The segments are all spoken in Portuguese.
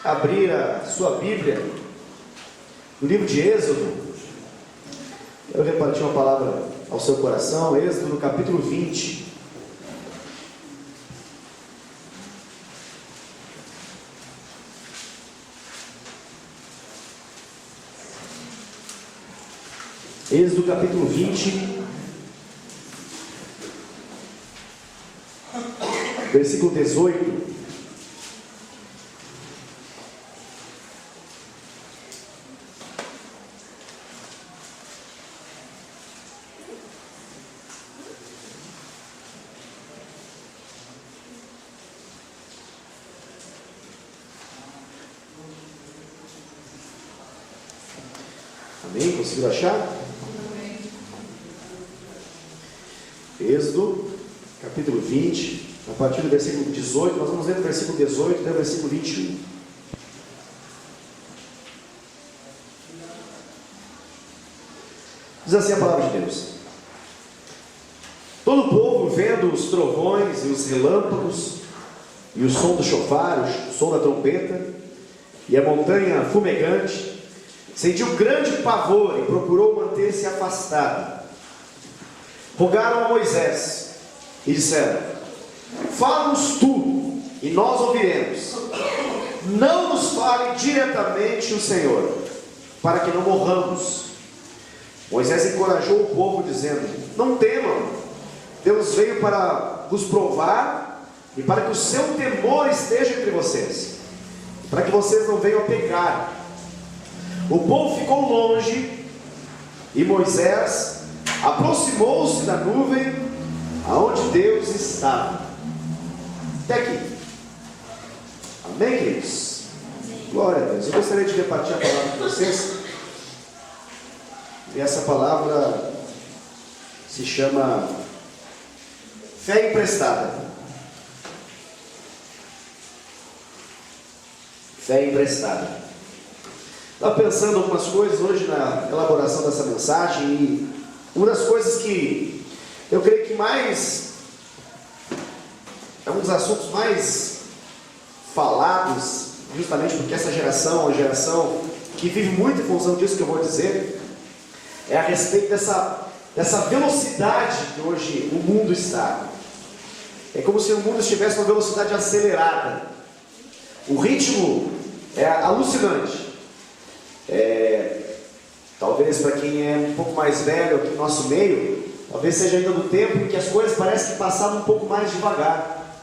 abrir a sua Bíblia no livro de Êxodo, eu reparti uma palavra ao seu coração. Êxodo no capítulo 20. Êxodo capítulo 20, versículo 18. Amém? Conseguiram achar? Êxodo, capítulo 20, a partir do versículo 18, nós vamos ler do versículo 18 até o versículo 21. Diz assim a palavra de Deus: todo o povo, vendo os trovões e os relâmpagos, e o som do chofar, o som da trompeta, e a montanha fumegante, sentiu grande pavor e procurou manter-se afastado. Rogaram a Moisés e disseram: fala-nos tu, e nós ouviremos. Não nos fale diretamente o Senhor, para que não morramos. Moisés encorajou o povo, dizendo: não temam, Deus veio para vos provar, e para que o seu temor esteja entre vocês, para que vocês não venham a pecar. O povo ficou longe, e Moisés aproximou-se da nuvem aonde Deus estava. Até aqui. Amém, queridos? Glória a Deus. Eu gostaria de repartir a palavra com vocês. E essa palavra se chama fé emprestada. Fé emprestada. Estava pensando algumas coisas hoje na elaboração dessa mensagem, e uma das coisas que eu creio que mais é um dos assuntos mais falados, justamente porque essa geração é uma geração que vive muito em função disso que eu vou dizer, é a respeito dessa velocidade que hoje o mundo está. É como se o mundo estivesse numa velocidade acelerada. O ritmo é alucinante. Talvez para quem é um pouco mais velho aqui no nosso meio, talvez seja ainda do tempo em que as coisas parecem que passavam um pouco mais devagar.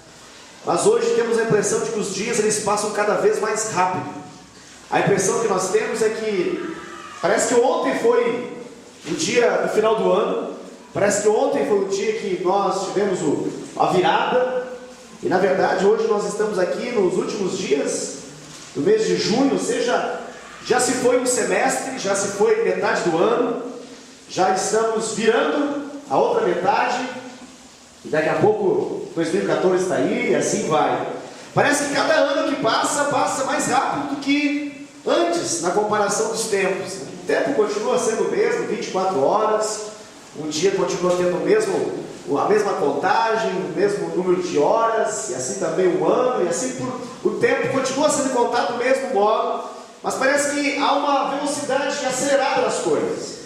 Mas hoje temos a impressão de que os dias eles passam cada vez mais rápido. A impressão que nós temos é que parece que ontem foi o dia do final do ano, parece que ontem foi o dia que nós tivemos a virada, e na verdade hoje nós estamos aqui nos últimos dias do mês de junho, ou seja, já se foi um semestre, já se foi metade do ano, já estamos virando a outra metade, e daqui a pouco 2014 está aí, e assim vai. Parece que cada ano que passa mais rápido do que antes, na comparação dos tempos. O tempo continua sendo o mesmo, 24 horas, um dia continua tendo a mesma contagem, o mesmo número de horas, e assim também o ano, e assim o tempo continua sendo contado do mesmo modo. Mas parece que há uma velocidade acelerada das coisas.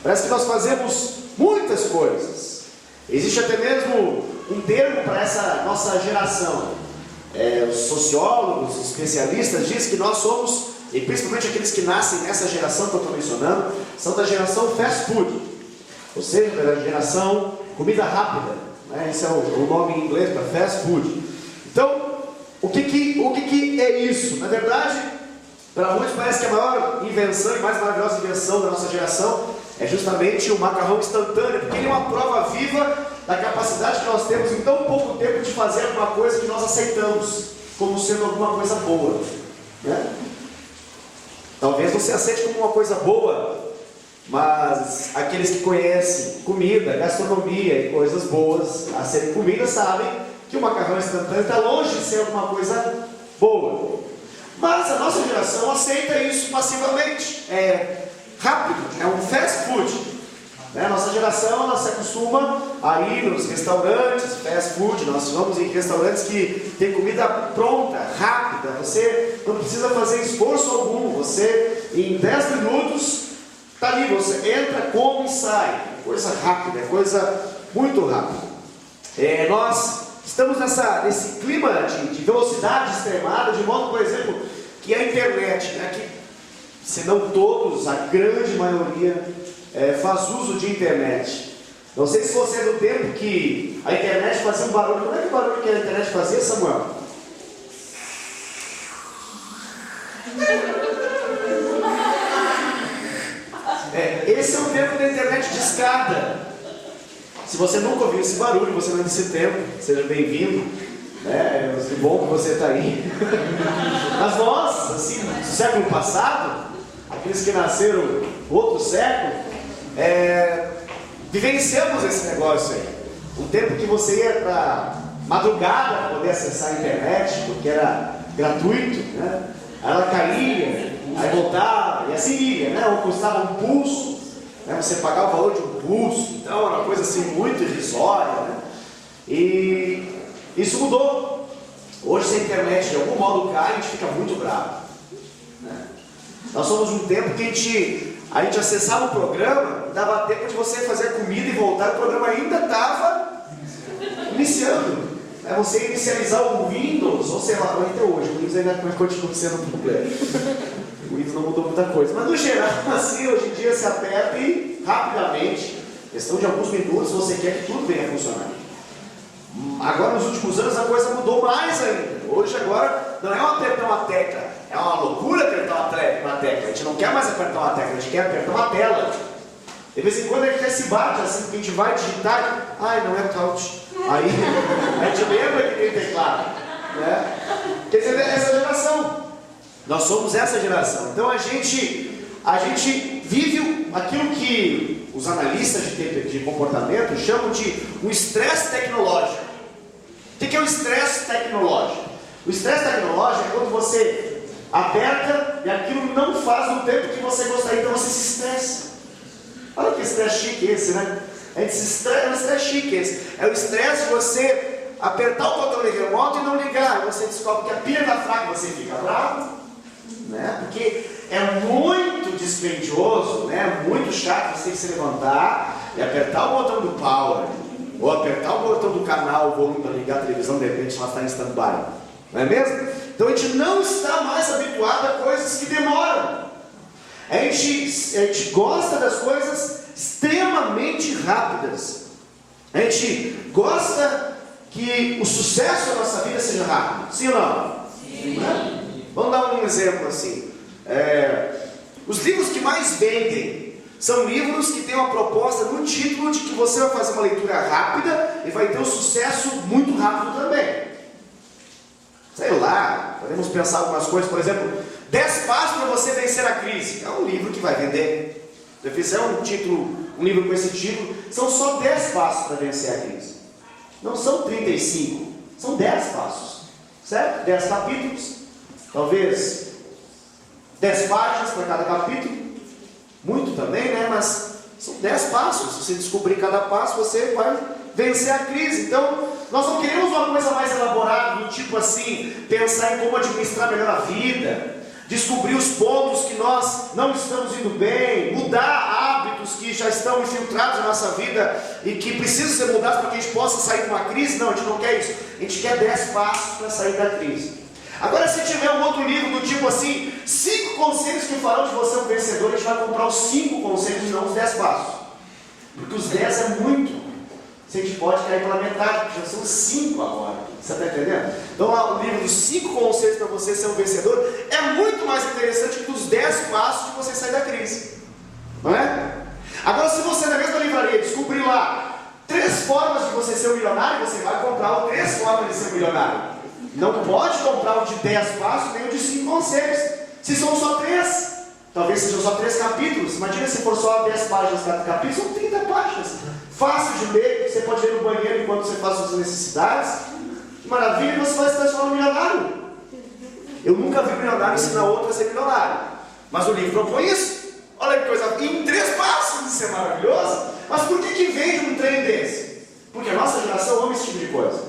Parece que nós fazemos muitas coisas. Existe até mesmo um termo para essa nossa geração. Os sociólogos, os especialistas dizem que nós somos, e principalmente aqueles que nascem nessa geração que eu estou mencionando, são da geração fast food. Ou seja, da geração comida rápida. Esse é o nome em inglês para fast food. Então, o que é isso? Na verdade, para muitos parece que a maior invenção e mais maravilhosa invenção da nossa geração é justamente o macarrão instantâneo, porque ele é uma prova viva da capacidade que nós temos em tão pouco tempo de fazer alguma coisa que nós aceitamos como sendo alguma coisa boa, né? Talvez você aceite como uma coisa boa, mas aqueles que conhecem comida, gastronomia e coisas boas a serem comidas sabem que o macarrão instantâneo está longe de ser alguma coisa boa. Mas a nossa geração aceita isso passivamente. É rápido, é um fast food. A nossa geração ela se acostuma a ir nos restaurantes, fast food. Nós vamos em restaurantes que tem comida pronta, rápida. rápida, você não precisa fazer esforço algum, você em 10 minutos está ali, você entra, come e sai, coisa rápida, é coisa muito rápida. Nós estamos nesse clima de velocidade extremada, de modo, por exemplo, que a internet, né, que, se não todos, a grande maioria faz uso de internet. Não sei se você é do tempo que a internet fazia um barulho. Como é que o barulho que a internet fazia, Samuel? Esse é o tempo da internet de escada. Se você nunca ouviu esse barulho, você não é desse tempo, seja bem-vindo. Que bom que você está aí. Mas nós, assim, do século passado, aqueles que nasceram no outro século, vivenciamos esse negócio aí. O tempo que você ia para madrugada para poder acessar a internet, porque era gratuito, né? Ela caía, aí voltava, e assim ia, né? Ou custava um pulso, né? Você pagava o valor de um pulso, então era uma coisa assim muito irrisória, né? E isso mudou. Hoje, se a internet de algum modo cai, a gente fica muito bravo, né? Nós somos um tempo que a gente acessava o programa, dava tempo de você fazer a comida e voltar, o programa ainda estava iniciando. Você inicializar o Windows, ou sei lá, até hoje, o Windows ainda continua sendo um problema. O Windows não mudou muita coisa. Mas no geral, assim, hoje em dia se aperta e rapidamente, questão de alguns minutos, você quer que tudo venha a funcionar. Agora, nos últimos anos, a coisa mudou mais ainda. Hoje, agora, não é apertar uma tecla. É uma loucura apertar uma tecla. A gente não quer mais apertar uma tecla, a gente quer apertar uma tela. De vez em quando a gente até se bate, assim, porque a gente vai digitar, não é touch. Aí a gente lembra que tem teclado, né? Quer dizer, essa geração. Nós somos essa geração. Então a gente vive aquilo que os analistas de comportamento chamam de um estresse tecnológico. O que é o estresse tecnológico? O estresse tecnológico é quando você aperta e aquilo não faz no tempo que você gostaria, então você se estressa. Olha que estresse chique esse, né? A gente se estressa, é um estresse chique esse. É o estresse de você apertar o controle remoto e não ligar. Você descobre que a pilha está fraca, você fica bravo, né? Porque é muito dispendioso, né? Muito chato você ter que se levantar e apertar o botão do power, ou apertar o botão do canal, o volume para ligar a televisão, de repente ela está em stand-by. Não é mesmo? Então a gente não está mais habituado a coisas que demoram. A gente gosta das coisas extremamente rápidas. A gente gosta que o sucesso da nossa vida seja rápido. Sim ou não? Sim. Né? Vamos dar um exemplo assim. Os livros que mais vendem são livros que têm uma proposta no título de que você vai fazer uma leitura rápida e vai ter um sucesso muito rápido também. Sei lá, podemos pensar algumas coisas, por exemplo, 10 passos para você vencer a crise. É um livro que vai vender. Se fizer um livro com esse título, são só 10 passos para vencer a crise. Não são 35, são 10 passos. Certo? 10 capítulos, talvez 10 páginas para cada capítulo. Muito também, né? Mas são 10 passos. Se você descobrir cada passo, você vai vencer a crise. Então, nós não queremos uma coisa mais elaborada, do tipo assim, pensar em como administrar melhor a vida, descobrir os pontos que nós não estamos indo bem, mudar hábitos que já estão infiltrados na nossa vida e que precisam ser mudados para que a gente possa sair de uma crise. Não, a gente não quer isso. A gente quer 10 passos para sair da crise. Agora, se tiver um outro livro do tipo assim, 5 conselhos que farão de você um vencedor, a gente vai comprar os 5 conselhos e não os 10 passos. Porque os 10 é muito. Se a gente pode cair pela metade, porque já são 5 agora. Você está entendendo? Então lá o livro dos 5 conselhos para você ser um vencedor é muito mais interessante que os 10 passos de você sair da crise. Não é? Agora, se você na mesma livraria descobrir lá 3 formas de você ser um milionário, você vai comprar o 3 formas de ser um milionário. Não pode comprar o de 10 passos nem o de 5 conselhos. Se são só 3, talvez sejam só 3 capítulos. Imagina se for só 10 páginas cada capítulo, são 30 páginas. Fácil de ler, você pode ler no banheiro enquanto você faz suas necessidades. Que maravilha, você vai se transformar no milionário. Eu nunca vi milionário ensinar outro a ser milionário. Mas o livro propõe isso. Olha que coisa, em 3 passos, isso é maravilhoso. Mas por que vende um trem desse? Porque a nossa geração ama esse tipo de coisa.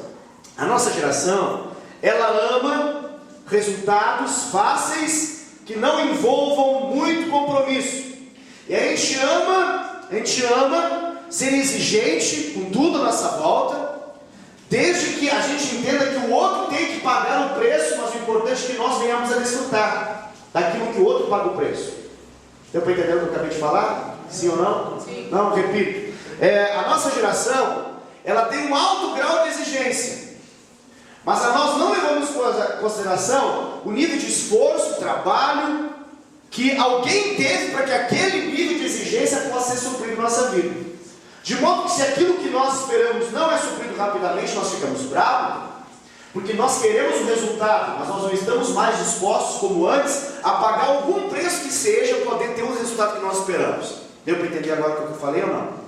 A nossa geração, ela ama resultados fáceis que não envolvam muito compromisso. E a gente ama ser exigente com tudo à nossa volta, desde que a gente entenda que o outro tem que pagar o preço, mas o importante é que nós venhamos a desfrutar daquilo que o outro paga o preço. Deu para entender o que eu acabei de falar? Sim ou não? Sim. Não, repito. A nossa geração, ela tem um alto grau de exigência, mas nós não levamos em consideração o nível de esforço, trabalho que alguém teve para que aquele nível de exigência possa ser suprido na nossa vida. De modo que se aquilo que nós esperamos não é suprido rapidamente, nós ficamos bravos, porque nós queremos o resultado, mas nós não estamos mais dispostos, como antes, a pagar algum preço que seja para poder ter o resultado que nós esperamos. Deu para entender agora o que eu falei ou não?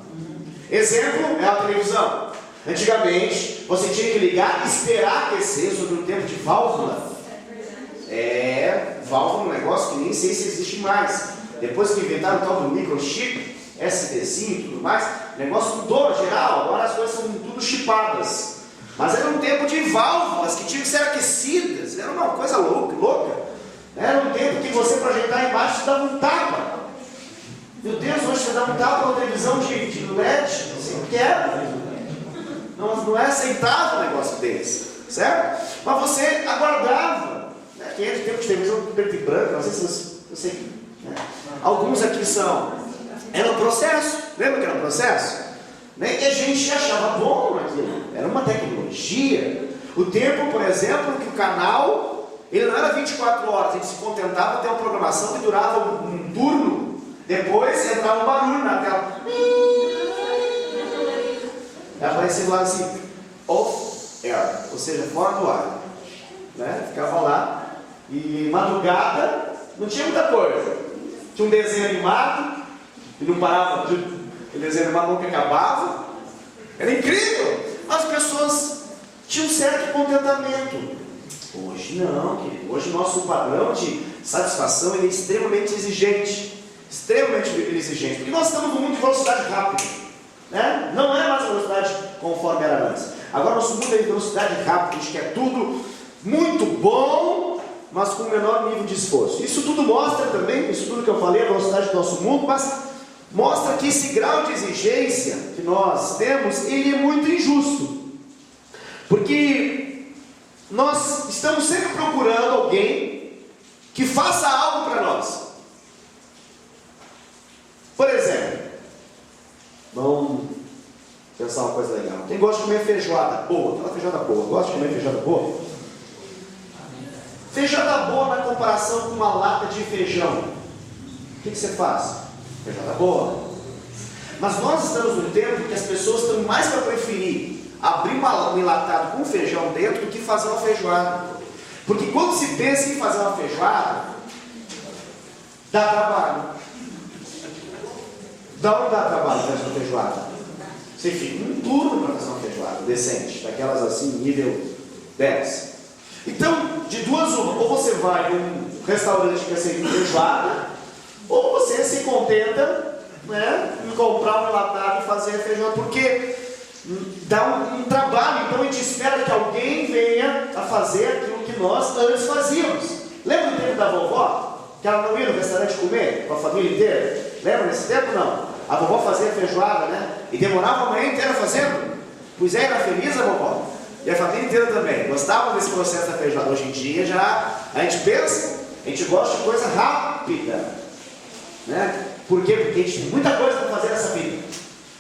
Exemplo é a televisão. Antigamente, você tinha que ligar e esperar aquecer sobre um tempo de válvula. Válvula é um negócio que nem sei se existe mais. Depois que inventaram o tal do microchip, SDzinho e tudo mais, o negócio mudou geral, agora as coisas são tudo chipadas. Mas era um tempo de válvulas que tinham que ser aquecidas, era uma coisa louca. Era um tempo que você projetar embaixo te dava um tapa. Meu Deus, hoje você dá um tapa na televisão de LED, você quebra. Não é aceitável um negócio desse, certo? Mas você aguardava, né? Quem é de tempo de televisão preto e branco, não sei se você né? Alguns aqui era um processo, lembra que era um processo? Né? E a gente achava bom aquilo, era uma tecnologia. O tempo, por exemplo, que o canal, ele não era 24 horas, a gente se contentava ter uma programação que durava um turno, depois entrava um barulho na tela. Aparecia lá assim, off air, ou seja, fora do ar, né? Ficava lá, e madrugada, não tinha muita coisa, tinha um desenho animado, e não parava, aquele desenho animado nunca acabava, era incrível, as pessoas tinham um certo contentamento. Hoje não, querido. Hoje o nosso padrão de satisfação ele é extremamente exigente, porque nós estamos num mundo de velocidade rápida. Né? Não é mais a velocidade conforme era antes. Agora nosso mundo é de velocidade rápida, a gente quer tudo muito bom, mas com o menor nível de esforço. Isso tudo mostra também, isso tudo que eu falei, a velocidade do nosso mundo, mas mostra que esse grau de exigência que nós temos, ele é muito injusto. Porque nós estamos sempre procurando alguém que faça algo para nós. Por exemplo, vamos pensar uma coisa legal. Quem gosta de comer feijoada boa? Aquela feijoada boa. Gosta de comer feijoada boa? Feijoada boa na comparação com uma lata de feijão. O que você faz? Feijoada boa. Mas nós estamos num tempo que as pessoas estão mais para preferir abrir um enlatado com feijão dentro do que fazer uma feijoada. Porque quando se pensa em fazer uma feijoada, dá trabalho. Dá ou não dá trabalho fazer uma feijoada? Você fica um turno para fazer uma feijoada decente, daquelas assim, nível 10. Então, de duas uma, ou você vai num restaurante que quer servir feijoada, ou você se contenta, né, em comprar um enlatado e fazer a feijoada, porque dá um trabalho. Então a gente espera que alguém venha a fazer aquilo que nós antes fazíamos. Lembra do tempo da vovó? Que ela não ia no restaurante comer com a família inteira? Lembra nesse tempo? Não. A vovó fazia feijoada, né? E demorava a manhã inteira fazendo. Pois é, era feliz a vovó. E a família inteira também. Gostava desse processo da feijoada. Hoje em dia já a gente pensa, a gente gosta de coisa rápida. Né? Por quê? Porque a gente tem muita coisa para fazer nessa vida.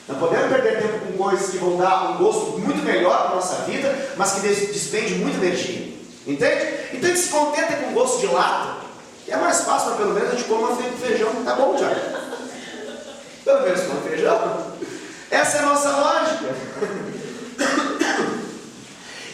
Não podemos perder tempo com coisas que vão dar um gosto muito melhor para a nossa vida, mas que despende muita energia. Entende? Então a gente se contenta com gosto de lata, que é mais fácil, mas pelo menos a gente come uma feijão, tá bom já. Pelo menos com feijão. Essa é a nossa lógica.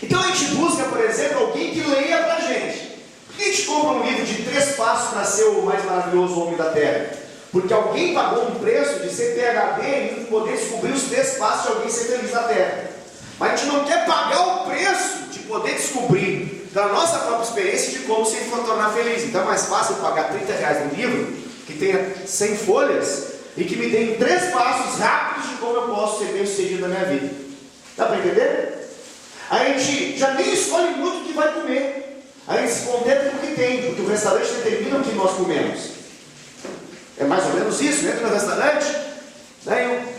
Então a gente busca, por exemplo, alguém que leia pra gente. Por que a gente compra um livro de 3 passos para ser o mais maravilhoso homem da Terra? Porque alguém pagou um preço de ser PhD e poder descobrir os 3 passos de alguém ser feliz na Terra. Mas a gente não quer pagar o preço de poder descobrir da nossa própria experiência de como se tornar feliz. Então é mais fácil pagar R$30 num livro que tenha 100 folhas e que me dê 3 passos rápidos de como eu posso ser bem sucedido na minha vida. Dá para entender? A gente já nem escolhe muito o que vai comer. A gente se contenta com o que tem, porque o restaurante determina o que nós comemos. É mais ou menos isso, entra no restaurante, né?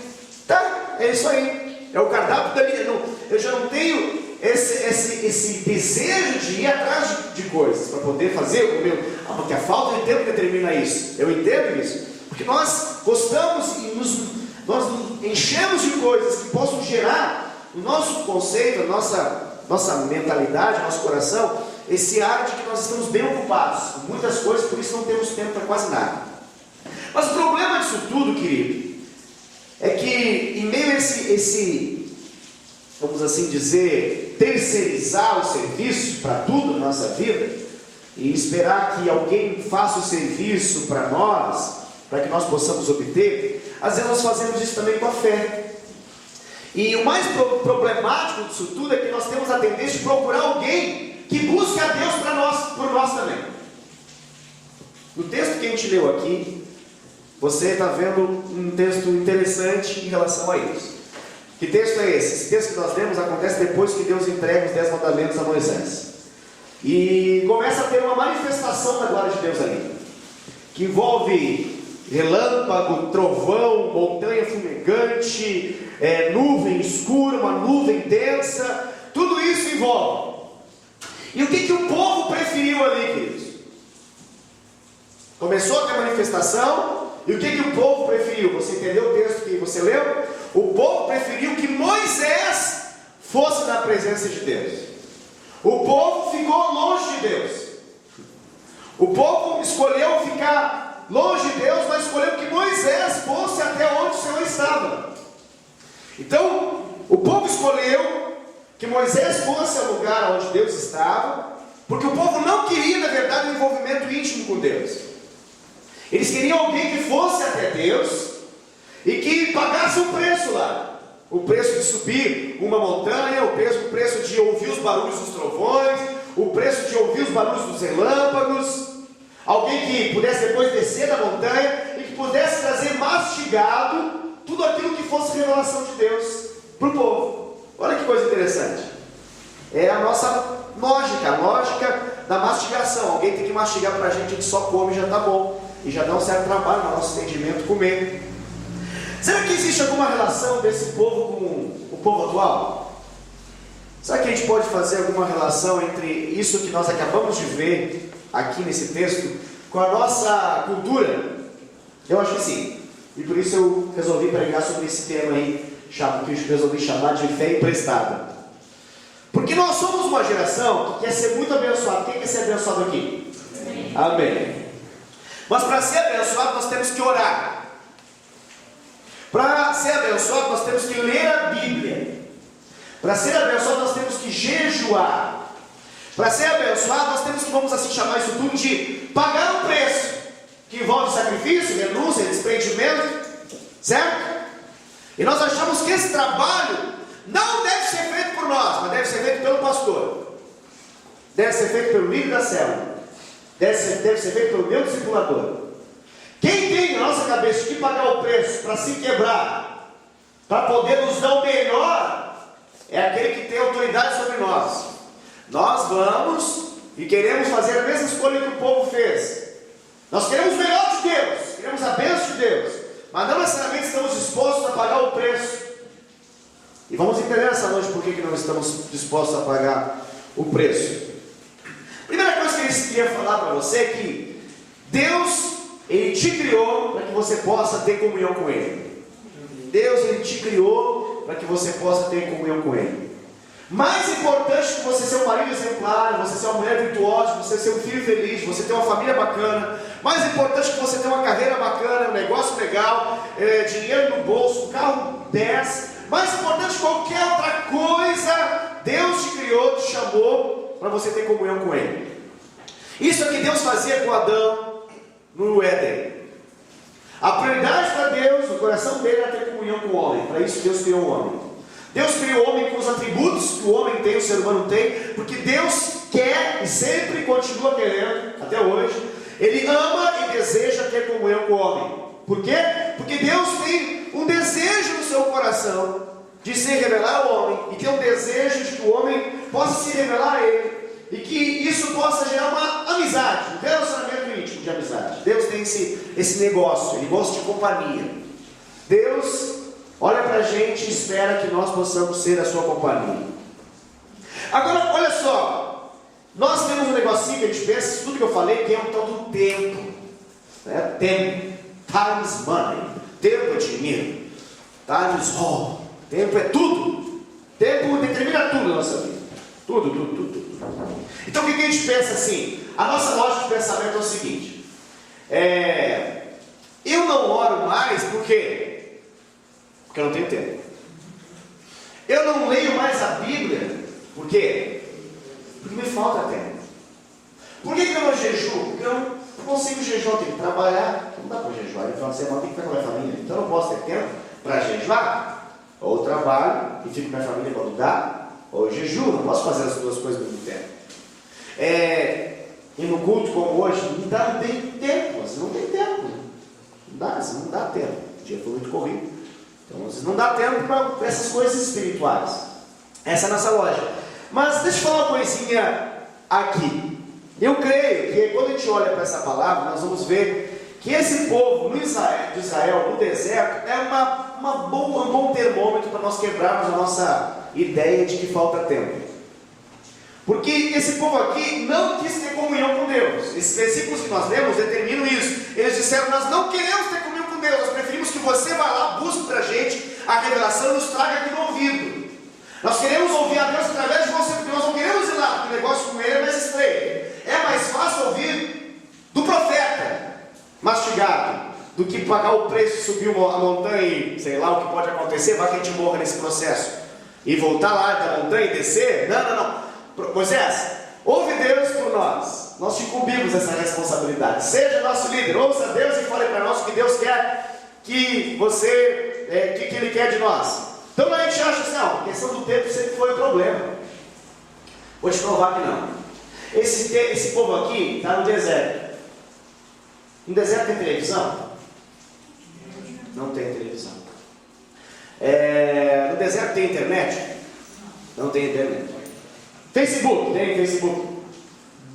Tá, é isso aí. É o cardápio da minha. Eu já não tenho esse desejo de ir atrás de coisas para poder fazer o meu. Porque a falta de tempo determina isso. Eu entendo isso. Porque nós gostamos e nós nos enchemos de coisas que possam gerar no nosso conceito, a nossa mentalidade, nosso coração, esse ar de que nós estamos bem ocupados com muitas coisas, por isso não temos tempo para quase nada. Mas o problema disso tudo, querido, é que em meio a esse, vamos assim dizer, terceirizar o serviço para tudo na nossa vida, e esperar que alguém faça o serviço para nós, para que nós possamos obter, às vezes nós fazemos isso também com a fé. E o mais problemático disso tudo é que nós temos a tendência de procurar alguém que busque a Deus para nós, por nós também. No texto que a gente leu aqui, você está vendo um texto interessante em relação a isso. Que texto é esse? Esse texto que nós lemos acontece depois que Deus entrega os 10 mandamentos a Moisés. E começa a ter uma manifestação da glória de Deus ali, que envolve relâmpago, trovão, montanha fumegante, nuvem escura, uma nuvem densa, tudo isso envolve. E o que o povo preferiu ali, queridos? Começou a ter manifestação, e o que o povo preferiu? Você entendeu o texto que você leu? O povo preferiu que Moisés fosse na presença de Deus. O povo ficou longe de Deus. O povo escolheu ficar longe de Deus, mas escolheu que Moisés fosse até onde o Senhor estava. Então, o povo escolheu que Moisés fosse ao lugar onde Deus estava, porque o povo não queria, na verdade, um envolvimento íntimo com Deus. Eles queriam alguém que fosse até Deus e que pagasse um preço lá. O preço de subir uma montanha, o preço de ouvir os barulhos dos trovões, o preço de ouvir os barulhos dos relâmpagos. Alguém que pudesse depois descer da montanha e que pudesse trazer mastigado tudo aquilo que fosse revelação de Deus para o povo. Olha que coisa interessante. É a nossa lógica, a lógica da mastigação. Alguém tem que mastigar para a gente só come e já está bom. E já dá um certo trabalho no nosso entendimento comer. Será que existe alguma relação desse povo com o povo atual? Será que a gente pode fazer alguma relação entre isso que nós acabamos de ver aqui nesse texto com a nossa cultura? Eu acho que sim. E por isso eu resolvi pregar sobre esse tema aí, que eu resolvi chamar de fé emprestada. Porque nós somos uma geração que quer ser muito abençoado. Quem quer ser abençoado aqui? Amém. Amém. Mas para ser abençoado nós temos que orar. Para ser abençoado nós temos que ler a Bíblia. Para ser abençoado nós temos que jejuar. Para ser abençoado nós temos que, vamos assim chamar isso tudo, de pagar um preço, que envolve sacrifício, renúncia, desprendimento, certo? E nós achamos que esse trabalho não deve ser feito por nós, mas deve ser feito pelo pastor, deve ser feito pelo líder da célula, deve ser feito pelo meu discipulador. Quem tem na nossa cabeça que pagar o preço para se quebrar, para poder nos dar o melhor, é aquele que tem autoridade sobre nós. Nós vamos e queremos fazer a mesma escolha que o povo fez. Nós queremos o melhor de Deus, queremos a bênção de Deus, mas não necessariamente estamos dispostos a pagar o preço. E vamos entender essa noite por que não estamos dispostos a pagar o preço. Primeira coisa que eu queria falar para você é que Deus, Ele te criou para que você possa ter comunhão com Ele. Deus, Ele te criou para que você possa ter comunhão com Ele. Mais importante que você ser um marido exemplar, você ser uma mulher virtuosa, você ser um filho feliz, você ter uma família bacana, mais importante que você ter uma carreira bacana, um negócio legal, dinheiro no bolso, um carro 10, mais importante que qualquer outra coisa, Deus te criou, te chamou para você ter comunhão com Ele. Isso é o que Deus fazia com Adão no Éden. A prioridade para Deus, no coração dele, era ter comunhão com o homem. Para isso Deus criou o homem. Deus criou o homem com os atributos que o homem tem, o ser humano tem, porque Deus quer e sempre continua querendo, até hoje, Ele ama e deseja ter comunhão com o homem. Por quê? Porque Deus tem um desejo no seu coração de se revelar ao homem, e tem um desejo de que o homem possa se revelar a Ele. e que isso possa gerar uma amizade, um relacionamento íntimo de amizade. Deus tem esse negócio, ele gosta de companhia. Deus olha para a gente e espera que nós possamos ser a sua companhia. Agora, olha só, nós temos um negocinho que a gente pensa, isso tudo que eu falei, que é o tal do tempo, né? Tempo, time is money, tempo é dinheiro, time is all, tempo é tudo, tempo determina tudo na nossa vida, tudo. Então o que a gente pensa assim? A nossa lógica de pensamento é o seguinte: eu não oro mais por quê? Porque eu não tenho tempo. Eu não leio mais a Bíblia, por quê? Porque me falta tempo. Por que eu não jejuo? Porque eu não consigo jejuar, eu tenho que trabalhar, não dá para jejuar, no final de semana tem que ficar com a minha família, então eu não posso ter tempo para jejuar. Ou eu trabalho e fico com a minha família quando dá, ou eu jejuo, não posso fazer as duas coisas ao mesmo tempo. E no culto como hoje, não tem tempo, você não tem tempo. Não dá tempo. O dia foi muito corrido. Então você não dá tempo para essas coisas espirituais. Essa é a nossa lógica. Mas deixa eu falar uma coisinha aqui. Eu creio que quando a gente olha para essa palavra, nós vamos ver que esse povo de Israel, no deserto, é um bom termômetro para nós quebrarmos a nossa ideia de que falta tempo. Porque esse povo aqui não quis ter comunhão com Deus. Esses versículos que nós lemos determinam isso. Eles disseram: nós não queremos ter comunhão com Deus, nós preferimos que você vá lá, busque para a gente a revelação e nos traga aqui no ouvido. Nós queremos ouvir a Deus através de você, porque nós não queremos ir lá, porque o negócio com ele é mais estreito. É mais fácil ouvir do profeta mastigado do que pagar o preço de subir a montanha e sei lá o que pode acontecer, vai que a gente morra nesse processo e voltar lá da montanha e descer. Não. Moisés, ouve Deus por nós. Nós te incumbimos essa responsabilidade. Seja nosso líder, ouça Deus e fale para nós o que Deus quer que você, que Ele quer de nós. Então a gente acha assim, não, a questão do tempo sempre foi o problema. Vou te provar que não. Esse povo aqui está no deserto. No deserto tem televisão? Não tem televisão. No deserto tem internet? Não tem internet. Facebook? Tem Facebook?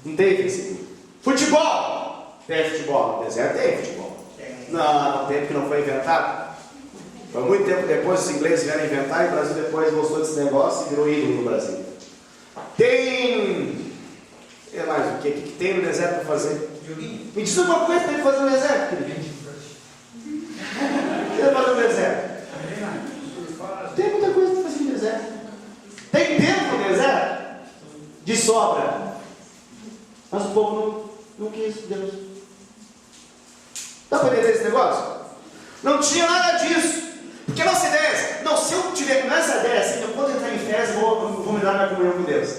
Não tem Facebook. Futebol? Tem futebol. No deserto tem futebol. Não tem, porque não foi inventado. Foi muito tempo depois os ingleses vieram inventar e o Brasil depois gostou desse negócio e virou ídolo no Brasil. Tem... sei lá, o que tem no deserto para fazer? Me diz uma coisa que tem que fazer no deserto, querido. O que tem que fazer no deserto? Tem muita coisa para fazer no deserto. Tem tempo no deserto? De sobra. Mas o povo não quis Deus. Dá para entender esse negócio? Não tinha nada disso. Porque a nossa ideia é, não, se eu tiver com essa ideia assim, eu quando entrar em férias, vou me dar minha comunhão com Deus.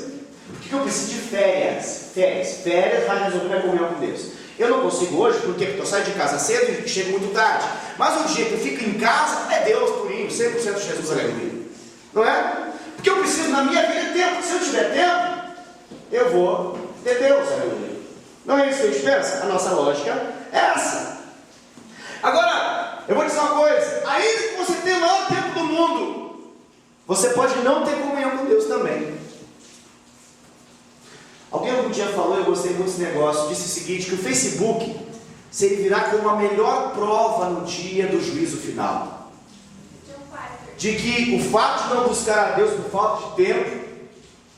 Porque eu preciso de férias. Férias vai resolver minha comunhão com Deus. Eu não consigo hoje, porque eu saio de casa cedo e chego muito tarde. Mas o dia que eu fico em casa, é Deus purinho, 100% de Jesus ali comigo. Não é? Porque eu preciso na minha vida tempo. Se eu tiver tempo, eu vou ter Deus, aleluia. Não é isso que a gente pensa? A nossa lógica é essa. Agora, eu vou dizer uma coisa: ainda que você tenha o maior tempo do mundo, você pode não ter comunhão com Deus também. Alguém algum dia falou, eu gostei muito desse negócio, disse o seguinte, que o Facebook servirá como a melhor prova no dia do juízo final. De que o fato de não buscar a Deus por falta de tempo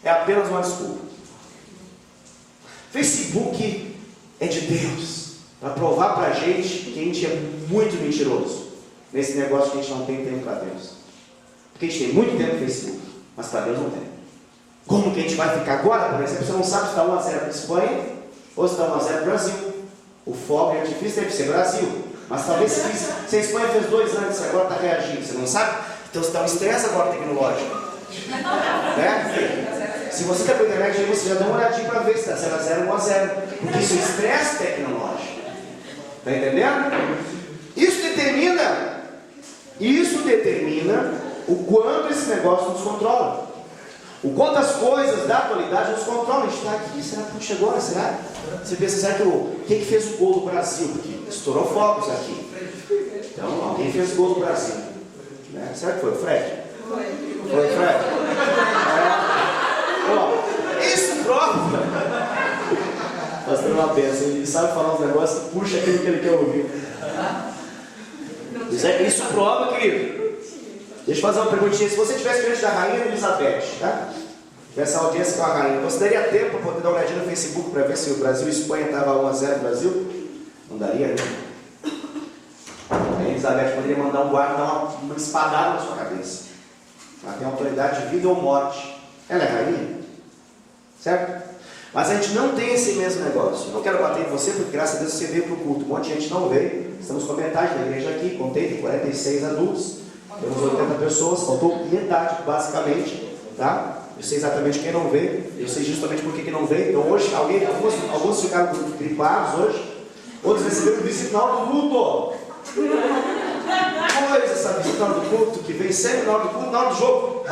é apenas uma desculpa. Facebook é de Deus, para provar para a gente que a gente é muito mentiroso nesse negócio que a gente não tem tempo para Deus. Porque a gente tem muito tempo no Facebook, mas para Deus não tem. Como que a gente vai ficar agora, por exemplo, você não sabe se está 1-0 para a Espanha ou se está 1-0 para o Brasil. O fogo é difícil, deve ser Brasil. Mas talvez se a Espanha fez 2 anos e agora está reagindo, você não sabe? Então você está um estresse agora tecnológico. Né? Se você está com a internet aí, você já dá uma olhadinha para ver se está 0-0 ou 1-0. Porque isso é estresse tecnológico. Está entendendo? Isso determina o quanto esse negócio nos controla. O quanto as coisas da atualidade nos controlam. A gente está aqui, será que chegou agora? Será? Você pensa, será que quem fez o gol do Brasil? Porque estourou focos aqui. Então, alguém fez o gol do Brasil. Né? Será que foi o Fred? Foi o Fred? Isso prova pastor é uma benção. Ele sabe falar uns negócios que puxa aquilo que ele quer ouvir. Isso prova, querido. Deixa eu fazer uma perguntinha. Se você estivesse diante da rainha Elizabeth, tá? Tivesse audiência com a rainha, você daria tempo para poder dar uma olhadinha no Facebook para ver se o Brasil e Espanha estava 1-0 no Brasil? Não daria, né? A Elizabeth poderia mandar um guarda dar uma espadada na sua cabeça. Ela tem autoridade de vida ou morte. Ela é rainha. Certo? Mas a gente não tem esse mesmo negócio. Eu não quero bater em você, porque graças a Deus você veio para o culto. Um monte de gente não veio. Estamos com metade da igreja aqui. Contei, tem 46 adultos. Temos 80 pessoas. Faltou metade, basicamente. Tá? Eu sei exatamente quem não veio. Eu sei justamente por que não veio. Então hoje, alguns ficaram gripados hoje. Outros receberam visita na hora do culto. Pois, essa visita na hora do culto, que vem sempre na hora do culto, na hora do jogo.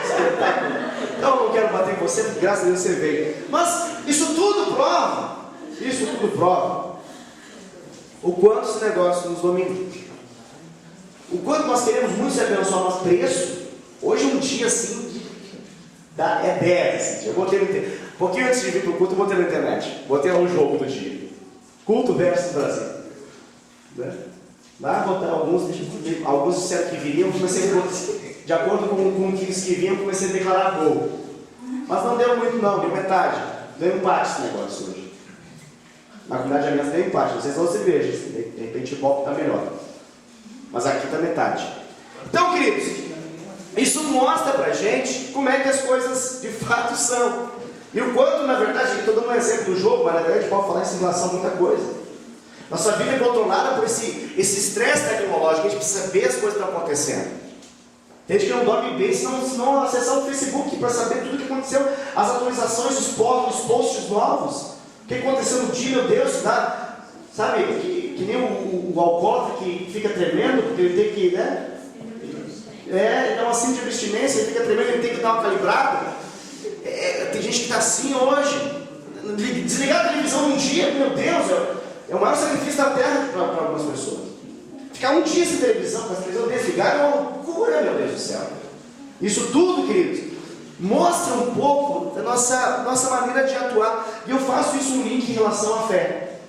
Espetáculo. Então eu não quero bater em você, porque graças a Deus você veio. Mas isso tudo prova o quanto esse negócio nos domina. O quanto nós queremos muito ser abençoado nosso preço. Hoje um dia assim é 10. Assim, eu botei um pouquinho antes de vir para o culto, eu botei na internet. Botei lá o jogo do dia. Culto versus Brasil. Né? Lá botaram alguns disseram que viriam, comecei a, de acordo com o que disse que vinham, comecei a declarar gol. Mas não deu muito não, deu metade. Deu empate esse negócio hoje. Na comunidade aliança deu empate, não sei se você veja, de repente o golpe está melhor. Mas aqui está metade. Então, queridos, isso mostra pra gente como é que as coisas de fato são. E o quanto, na verdade, estou dando um exemplo do jogo, mas na verdade pode falar em relação a muita coisa. Nossa vida é controlada por esse estresse tecnológico, a gente precisa ver as coisas que estão acontecendo. Tem gente que não dorme bem se não acessar o Facebook para saber tudo o que aconteceu, as atualizações, os posts novos, o que aconteceu no dia, meu Deus, sabe, que nem o alcoólatra que fica tremendo, porque ele tem que, né? Ele dá uma síndrome de abstinência, ele fica tremendo, ele tem que dar uma calibrada. Tem gente que está assim hoje, desligar a televisão um dia, meu Deus, é o maior sacrifício da terra para algumas pessoas. Ficar um dia sem televisão, com a televisão desligada, é uma loucura, meu Deus do céu. Isso tudo, queridos, mostra um pouco da nossa maneira de atuar. E eu faço isso um link em relação à fé.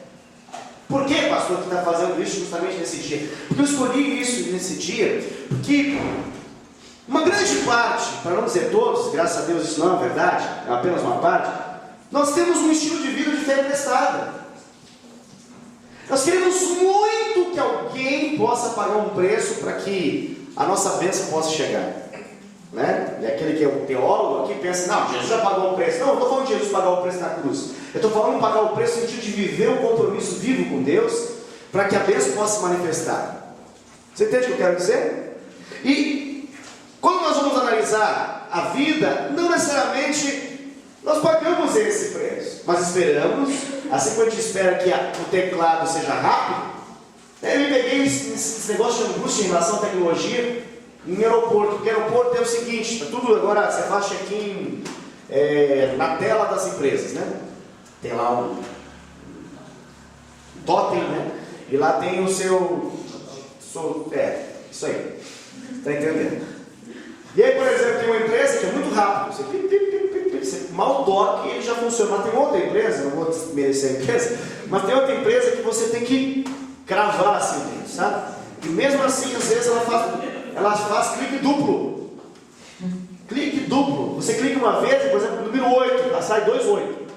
Por que, pastor, que está fazendo isso justamente nesse dia? Porque eu escolhi isso nesse dia, porque uma grande parte, para não dizer todos, graças a Deus isso não é verdade, é apenas uma parte, nós temos um estilo de vida de fé emprestada. Nós queremos muito que alguém possa pagar um preço para que a nossa bênção possa chegar. Né? E aquele que é o teólogo aqui pensa, não, Jesus já pagou o preço. Não, eu não estou falando de Jesus pagar o preço na cruz. Eu estou falando de pagar o preço no sentido de viver um compromisso vivo com Deus, para que a bênção possa se manifestar. Você entende o que eu quero dizer? E quando nós vamos analisar a vida, não necessariamente nós pagamos esse preço, mas esperamos, assim como a gente espera que o teclado seja rápido. Eu me peguei esse negócio de angústia em relação à tecnologia em aeroporto, porque aeroporto é o seguinte, tudo agora, você faz check-in na tela das empresas, né? Tem lá um totem, né? E lá tem o seu isso aí, está entendendo? E aí, por exemplo, tem uma empresa que é muito rápido, você mal toque, ele já funciona. Mas tem outra empresa, não vou desmerecer a empresa, mas tem outra empresa que você tem que cravar assim dentro, sabe? E mesmo assim, às vezes ela faz clique duplo. Clique duplo. Você clica uma vez, por exemplo, no número 8, sai 2 8.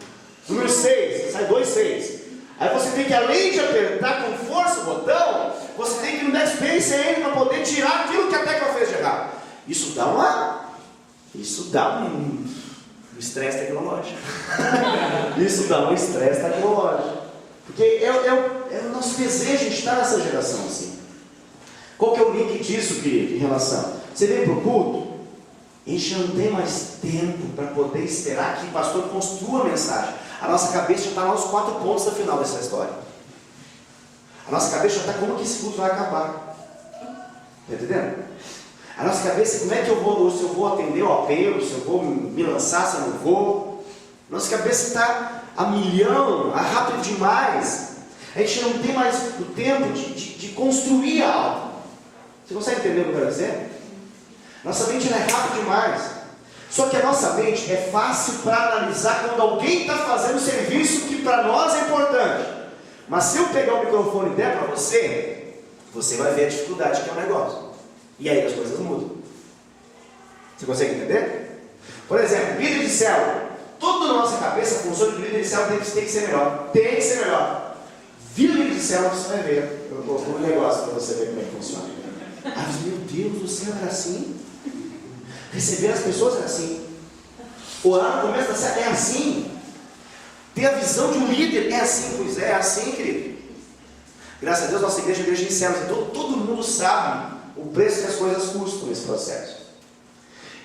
Número 6, sai 2 6. Aí você tem que, além de apertar com força o botão, você tem que ir no backspace ainda para poder tirar aquilo que a tecla fez de errado. Isso dá um estresse tecnológico. Isso dá um estresse tecnológico. Porque é o nosso desejo de estar nessa geração assim. Qual que é o link disso, querido, em relação? Você vem para o culto, a gente não tem mais tempo para poder esperar que o pastor construa a mensagem. A nossa cabeça já está lá nos 4 pontos da final dessa história. A nossa cabeça já está como que esse culto vai acabar. Está entendendo? A nossa cabeça, como é que eu vou, se eu vou atender o apelo, se eu vou me lançar, se eu não vou. Nossa cabeça está a milhão, rápido demais. A gente não tem mais o tempo de construir algo. Você consegue entender o que eu quero dizer? Nossa mente é rápida demais. Só que a nossa mente é fácil para analisar quando alguém está fazendo um serviço que para nós é importante. Mas se eu pegar o microfone e der para você, você vai ver a dificuldade que é o negócio. E aí as coisas mudam. Você consegue entender? Por exemplo, líder de célula. Tudo na nossa cabeça funciona que o líder de célula tem que ser melhor. Tem que ser melhor. Vira o líder de célula, você vai ver o negócio para você ver como é que funciona. Ah, meu Deus do céu, era assim? Receber as pessoas é assim. Orar no começo da célula é assim. Ter a visão de um líder é assim, pois é assim, querido. Graças a Deus, nossa igreja é igreja de células. Então todo mundo sabe o preço que as coisas custam nesse processo.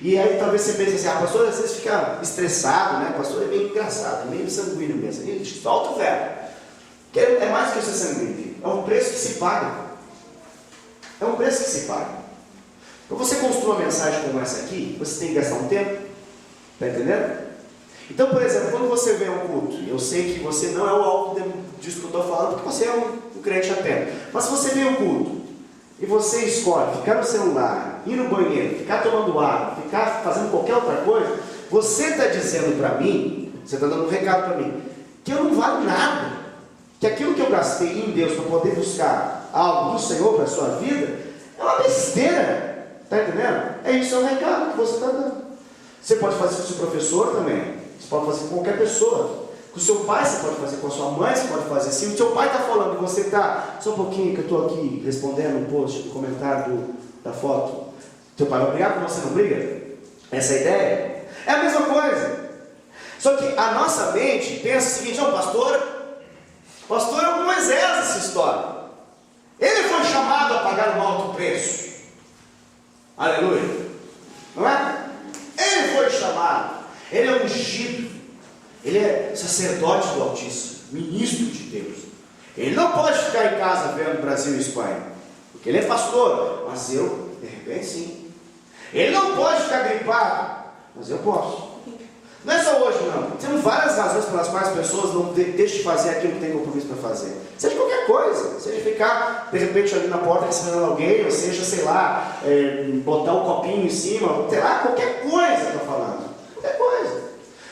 E aí talvez você pense assim, pastor às vezes fica estressado, né? Pastor é meio engraçado, é meio sanguíneo mesmo. Ele solta o verbo. É mais que ser sanguíneo, é um preço que se paga. É um preço que se paga. Para você construir uma mensagem como essa aqui, você tem que gastar um tempo. Está entendendo? Então, por exemplo, quando você vem a um culto, eu sei que você não é o alvo disso que eu estou falando, porque você é um crente atento. Mas se você vem a um culto e você escolhe ficar no celular, ir no banheiro, ficar tomando água, ficar fazendo qualquer outra coisa, você está dizendo para mim, você está dando um recado para mim, que eu não valho nada. Que aquilo que eu gastei em Deus para poder buscar algo do Senhor para a sua vida, é uma besteira. Está entendendo? É isso, é um recado que você está dando. Você pode fazer com o seu professor também. Você pode fazer com qualquer pessoa. Com o seu pai você pode fazer, com a sua mãe você pode fazer. Se o seu pai está falando e você está, só um pouquinho que eu estou aqui respondendo um post, um comentário da foto, seu pai vai brigar com você, não briga? Essa é a ideia? É a mesma coisa. Só que a nossa mente pensa o seguinte, pastor é um Moisés nessa história. Ele foi chamado a pagar um alto preço. Aleluia. Não é? Ele foi chamado. Ele é ungido. Ele é sacerdote do Altíssimo, ministro de Deus. Ele não pode ficar em casa vendo Brasil e Espanha, porque ele é pastor. Mas eu, de repente, sim. Ele não pode ficar gripado, mas eu posso. Não é só hoje, não. Tem várias razões pelas quais as pessoas não deixam de fazer aquilo que tem compromisso para fazer. Seja qualquer coisa. Seja ficar, de repente, ali na porta recebendo alguém, ou seja, sei lá, botar um copinho em cima, sei lá, qualquer coisa que eu estou falando. Qualquer coisa.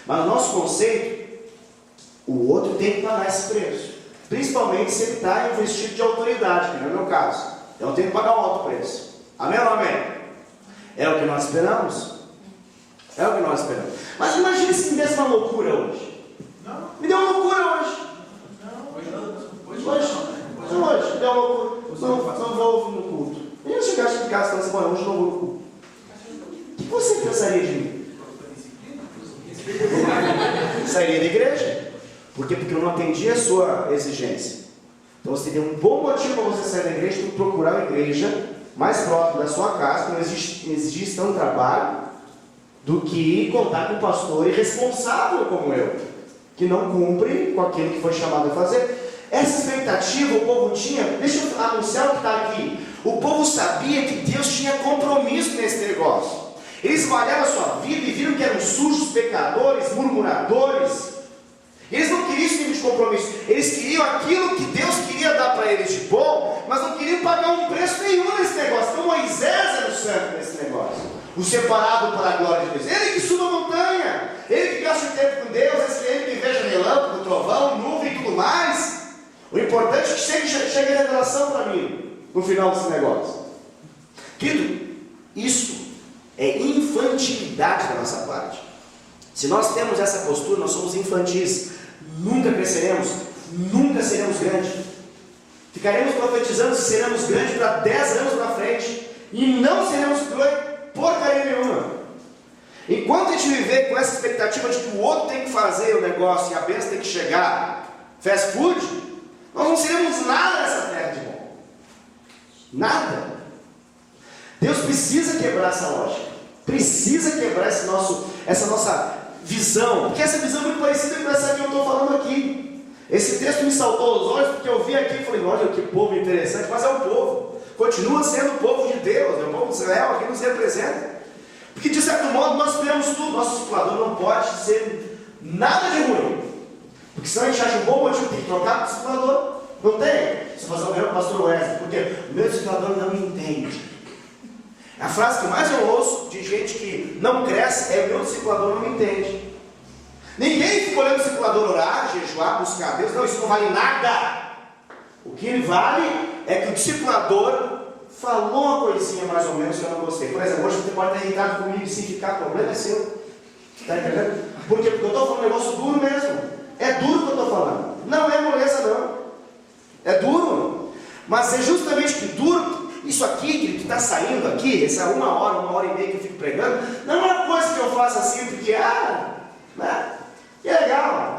Mas no nosso conceito, o outro tem que pagar esse preço. Principalmente se ele está em um vestido de autoridade, que não é o meu caso. Então eu tenho que pagar um alto preço. Amém ou não amém? É o que nós esperamos? É o que nós esperamos. Mas imagine se me desse uma loucura hoje. Não. Me deu uma loucura hoje. Não, hoje não. Hoje me deu uma loucura. Não vou no culto. E eu chegasse em casa e falasse, hoje não vou no culto. O que você pensaria de mim? Sairia da igreja. Por quê? Porque eu não atendi a sua exigência. Então você teria um bom motivo para você sair da igreja e procurar uma igreja mais próxima da sua casa, que não exigisse tanto trabalho, do que contar com um pastor irresponsável como eu, que não cumpre com aquilo que foi chamado a fazer. Essa expectativa o povo tinha. Deixa eu anunciar o que está aqui. O povo sabia que Deus tinha compromisso nesse negócio. Eles avaliaram a sua vida e viram que eram sujos, pecadores, murmuradores. Eles não queriam esse tipo de compromisso. Eles queriam aquilo que Deus queria dar para eles de bom, mas não queriam pagar um preço nenhum nesse negócio. Então Moisés era o santo nesse negócio, o separado para a glória de Deus. Ele que suba a montanha, ele que gasta o tempo com Deus, ele que veja relâmpago, trovão, nuvem e tudo mais. O importante é que chegue a revelação para mim no final desse negócio. Querido, isso é infantilidade da nossa parte. Se nós temos essa postura, nós somos infantis. Nunca cresceremos, nunca seremos grandes. Ficaremos profetizando se seremos grandes para 10 anos na frente e não seremos porcaria nenhuma. Enquanto a gente viver com essa expectativa de que o outro tem que fazer o negócio e a bênção tem que chegar, fast food, nós não seremos nada nessa terra de bom. Nada. Deus precisa quebrar essa lógica. Precisa quebrar essa nossa visão. Porque essa visão é muito parecida com essa que eu estou falando aqui. Esse texto me saltou aos olhos porque eu vi aqui e falei, olha que povo interessante, mas é o povo. Continua sendo o povo de Deus, é o povo de Israel que nos representa. Porque de certo modo nós esperamos tudo. Nosso discipulador não pode ser nada de ruim. Porque senão a gente acha um bom motivo de trocar para o discipulador. Não tem. Se fazer o mesmo pastor Wesley, porque o meu discipulador não me entende. A frase que mais eu ouço de gente que não cresce é: meu discipulador não me entende. Ninguém fica olhando o discipulador orar, jejuar, buscar a Deus. Não, isso não vale nada. O que vale é que o discipulador falou uma coisinha mais ou menos que eu não gostei. Por exemplo, hoje você pode estar irritado comigo e se ficar, o problema é seu. Está entendendo? Porque eu estou falando um negócio duro mesmo. É duro que eu estou falando. Não é moleza, não. É duro. Mas é justamente que duro, isso aqui que está saindo aqui, essa 1 hora e meia que eu fico pregando, não é uma coisa que eu faço assim porque, né? Que legal,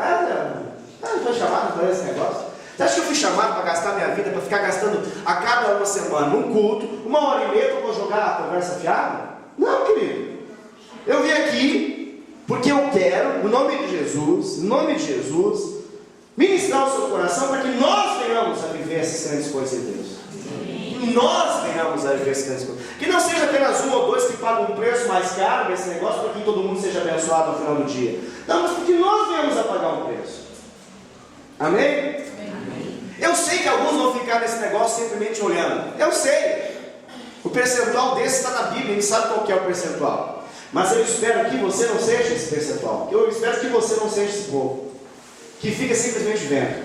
não foi chamado para esse negócio. Você acha que eu fui chamado para gastar minha vida, para ficar gastando a cada uma semana num culto, 1 hora e meia para jogar a conversa fiada? Não, querido. Eu vim aqui porque eu quero, no nome de Jesus, ministrar o seu coração para que nós venhamos a viver essas grandes coisas de Deus. Que nós venhamos a viver essas grandes coisas. Que não seja apenas 1 ou 2 que pagam um preço mais caro nesse negócio para que todo mundo seja abençoado no final do dia. Não, mas porque nós venhamos a pagar um preço. Amém? Eu sei que alguns vão ficar nesse negócio simplesmente olhando. Eu sei. O percentual desse está na Bíblia, a gente sabe qual que é o percentual. Mas eu espero que você não seja esse percentual. Eu espero que você não seja esse povo que fica simplesmente vendo.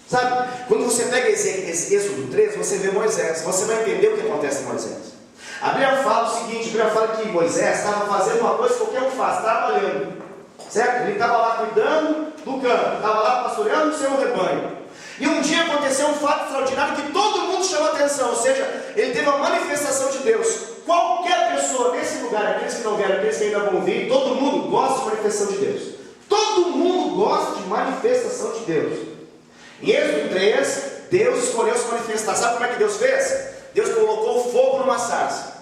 Sabe? Quando você pega esse Êxodo 13, você vê Moisés. Você vai entender o que acontece com Moisés. A Bíblia fala o seguinte: a Bíblia fala que Moisés estava fazendo uma coisa que qualquer um faz, trabalhando. Certo? Ele estava lá cuidando do campo, estava lá pastoreando o seu rebanho. E um dia aconteceu um fato extraordinário que todo mundo chamou a atenção, ou seja, ele teve uma manifestação de Deus. Qualquer pessoa nesse lugar, aqueles que não vieram, aqueles que ainda vão vir, todo mundo gosta de manifestação de Deus. Todo mundo gosta de manifestação de Deus. Em Êxodo 3, Deus escolheu se manifestar. Sabe como é que Deus fez? Deus colocou fogo numa sarça.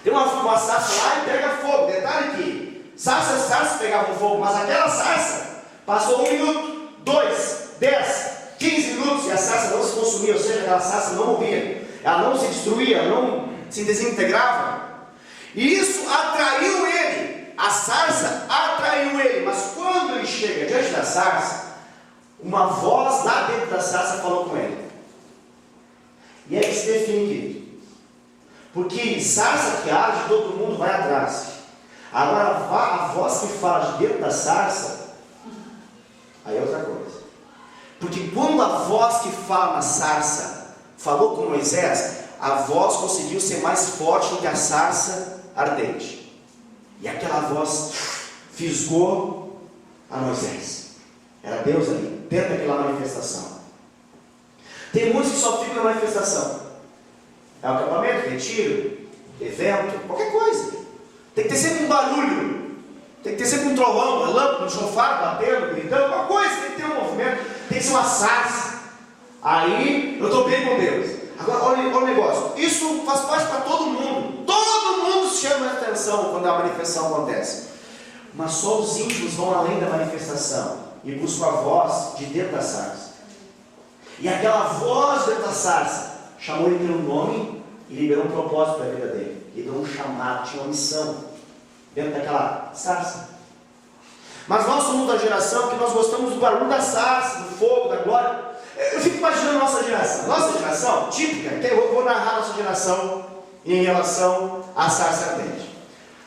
Tem uma sarça lá e pega fogo. Detalhe aqui: sarças pegavam fogo, mas aquela sarça passou 1 minuto, 2, 10, 15 minutos e a sarça não se consumia, ou seja, aquela sarça não morria, ela não se destruía, ela não se desintegrava. E isso atraiu ele, a sarça atraiu ele. Mas quando ele chega diante da sarça, uma voz lá dentro da sarça falou com ele. E aí se define, porque sarça que arde, todo mundo vai atrás. Agora a voz que fala de dentro da sarça, aí é outra coisa. Porque quando a voz que fala na sarça falou com Moisés, a voz conseguiu ser mais forte do que a sarça ardente. E aquela voz fisgou a Moisés. Era Deus ali, dentro daquela manifestação. Tem muitos que só ficam na manifestação. É o acampamento, retiro, evento, qualquer coisa. Tem que ter sempre um barulho. Tem que ter sempre um trovão, um relâmpago, um chofar batendo, gritando, alguma coisa. Tem que ter um movimento, tem que ser uma sarça. Aí eu estou bem com Deus. Agora olha o negócio. Isso faz parte para todo mundo. Todo mundo chama a atenção quando a manifestação acontece. Mas só os íntimos vão além da manifestação e buscam a voz de dentro da sarça. E aquela voz dentro da sarça chamou ele pelo nome e liberou um propósito para a vida dele. Ele deu um chamado, tinha uma missão dentro daquela sarça. Mas nós somos da geração que nós gostamos do barulho da sarça, do fogo, da glória. Eu fico imaginando a nossa geração. Nossa geração típica, que eu vou narrar a nossa geração em relação à sarça ardente.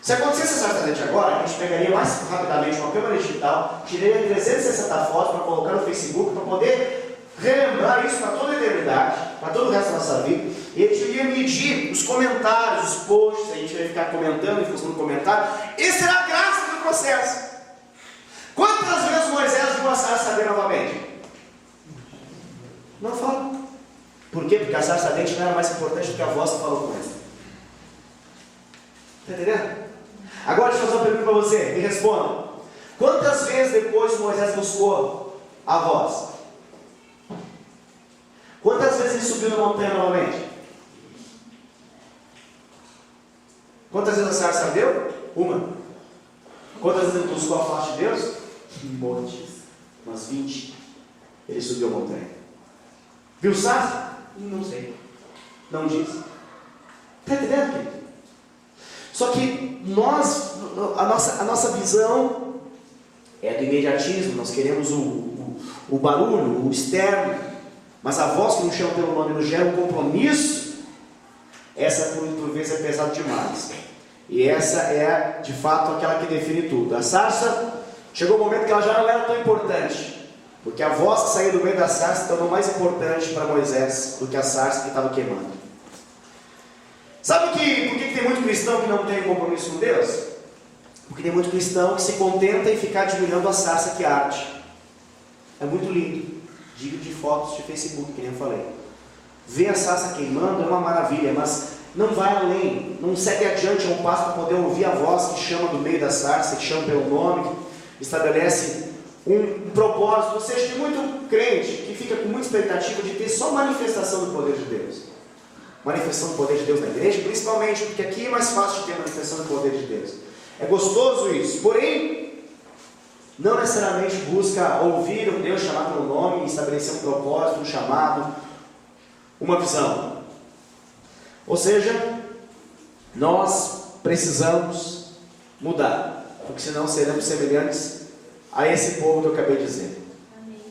Se acontecesse a sarça ardente agora, a gente pegaria mais rapidamente uma câmera digital, tiraria 360 fotos para colocar no Facebook, para poder relembrar isso para toda a eternidade, para todo o resto da nossa vida. E a gente iria medir os comentários, os posts, a gente ia ficar comentando e fazendo comentário. Essa era a graça do processo. Quantas vezes Moisés viu a sarça arder novamente? Não fala. Por quê? Porque a sarça ardente não era mais importante do que a voz que falou com ele. Está entendendo? Agora deixa eu fazer uma pergunta para você. Me responda. Quantas vezes depois Moisés buscou a voz? Quantas vezes ele subiu na montanha novamente? Quantas vezes a sarça ardeu? Uma. Quantas vezes ele buscou a face de Deus? Um monte. Umas 20. Ele subiu a montanha. Viu sarça? Não sei. Não diz. Está entendendo, querido? Só que nós, a nossa visão é do imediatismo. Nós queremos o barulho, o externo. Mas a voz que nos chama pelo nome nos gera um compromisso essa por vezes é pesada demais. E essa é de fato aquela que define tudo. A sarça, chegou um momento que ela já não era tão importante, porque a voz que saía do meio da sarça tornou mais importante para Moisés do que a sarça que estava queimando. Sabe por que tem muito cristão que não tem compromisso com Deus? Porque tem muito cristão que se contenta em ficar admirando a sarça que arde. É muito lindo. Digo de fotos de Facebook, que nem eu falei. Ver a sarça queimando é uma maravilha, mas não vai além, não segue adiante a um passo para poder ouvir a voz que chama do meio da sarça, que chama pelo nome, que estabelece um propósito. Ou seja, tem muito crente que fica com muita expectativa de ter só manifestação do poder de Deus. Manifestação do poder de Deus na igreja, principalmente porque aqui é mais fácil de ter manifestação do poder de Deus. É gostoso isso, porém, não necessariamente busca ouvir o Deus chamar pelo nome, estabelecer um propósito, um chamado, uma visão. Ou seja, nós precisamos mudar, porque senão seremos semelhantes a esse povo que eu acabei de dizer. Amém.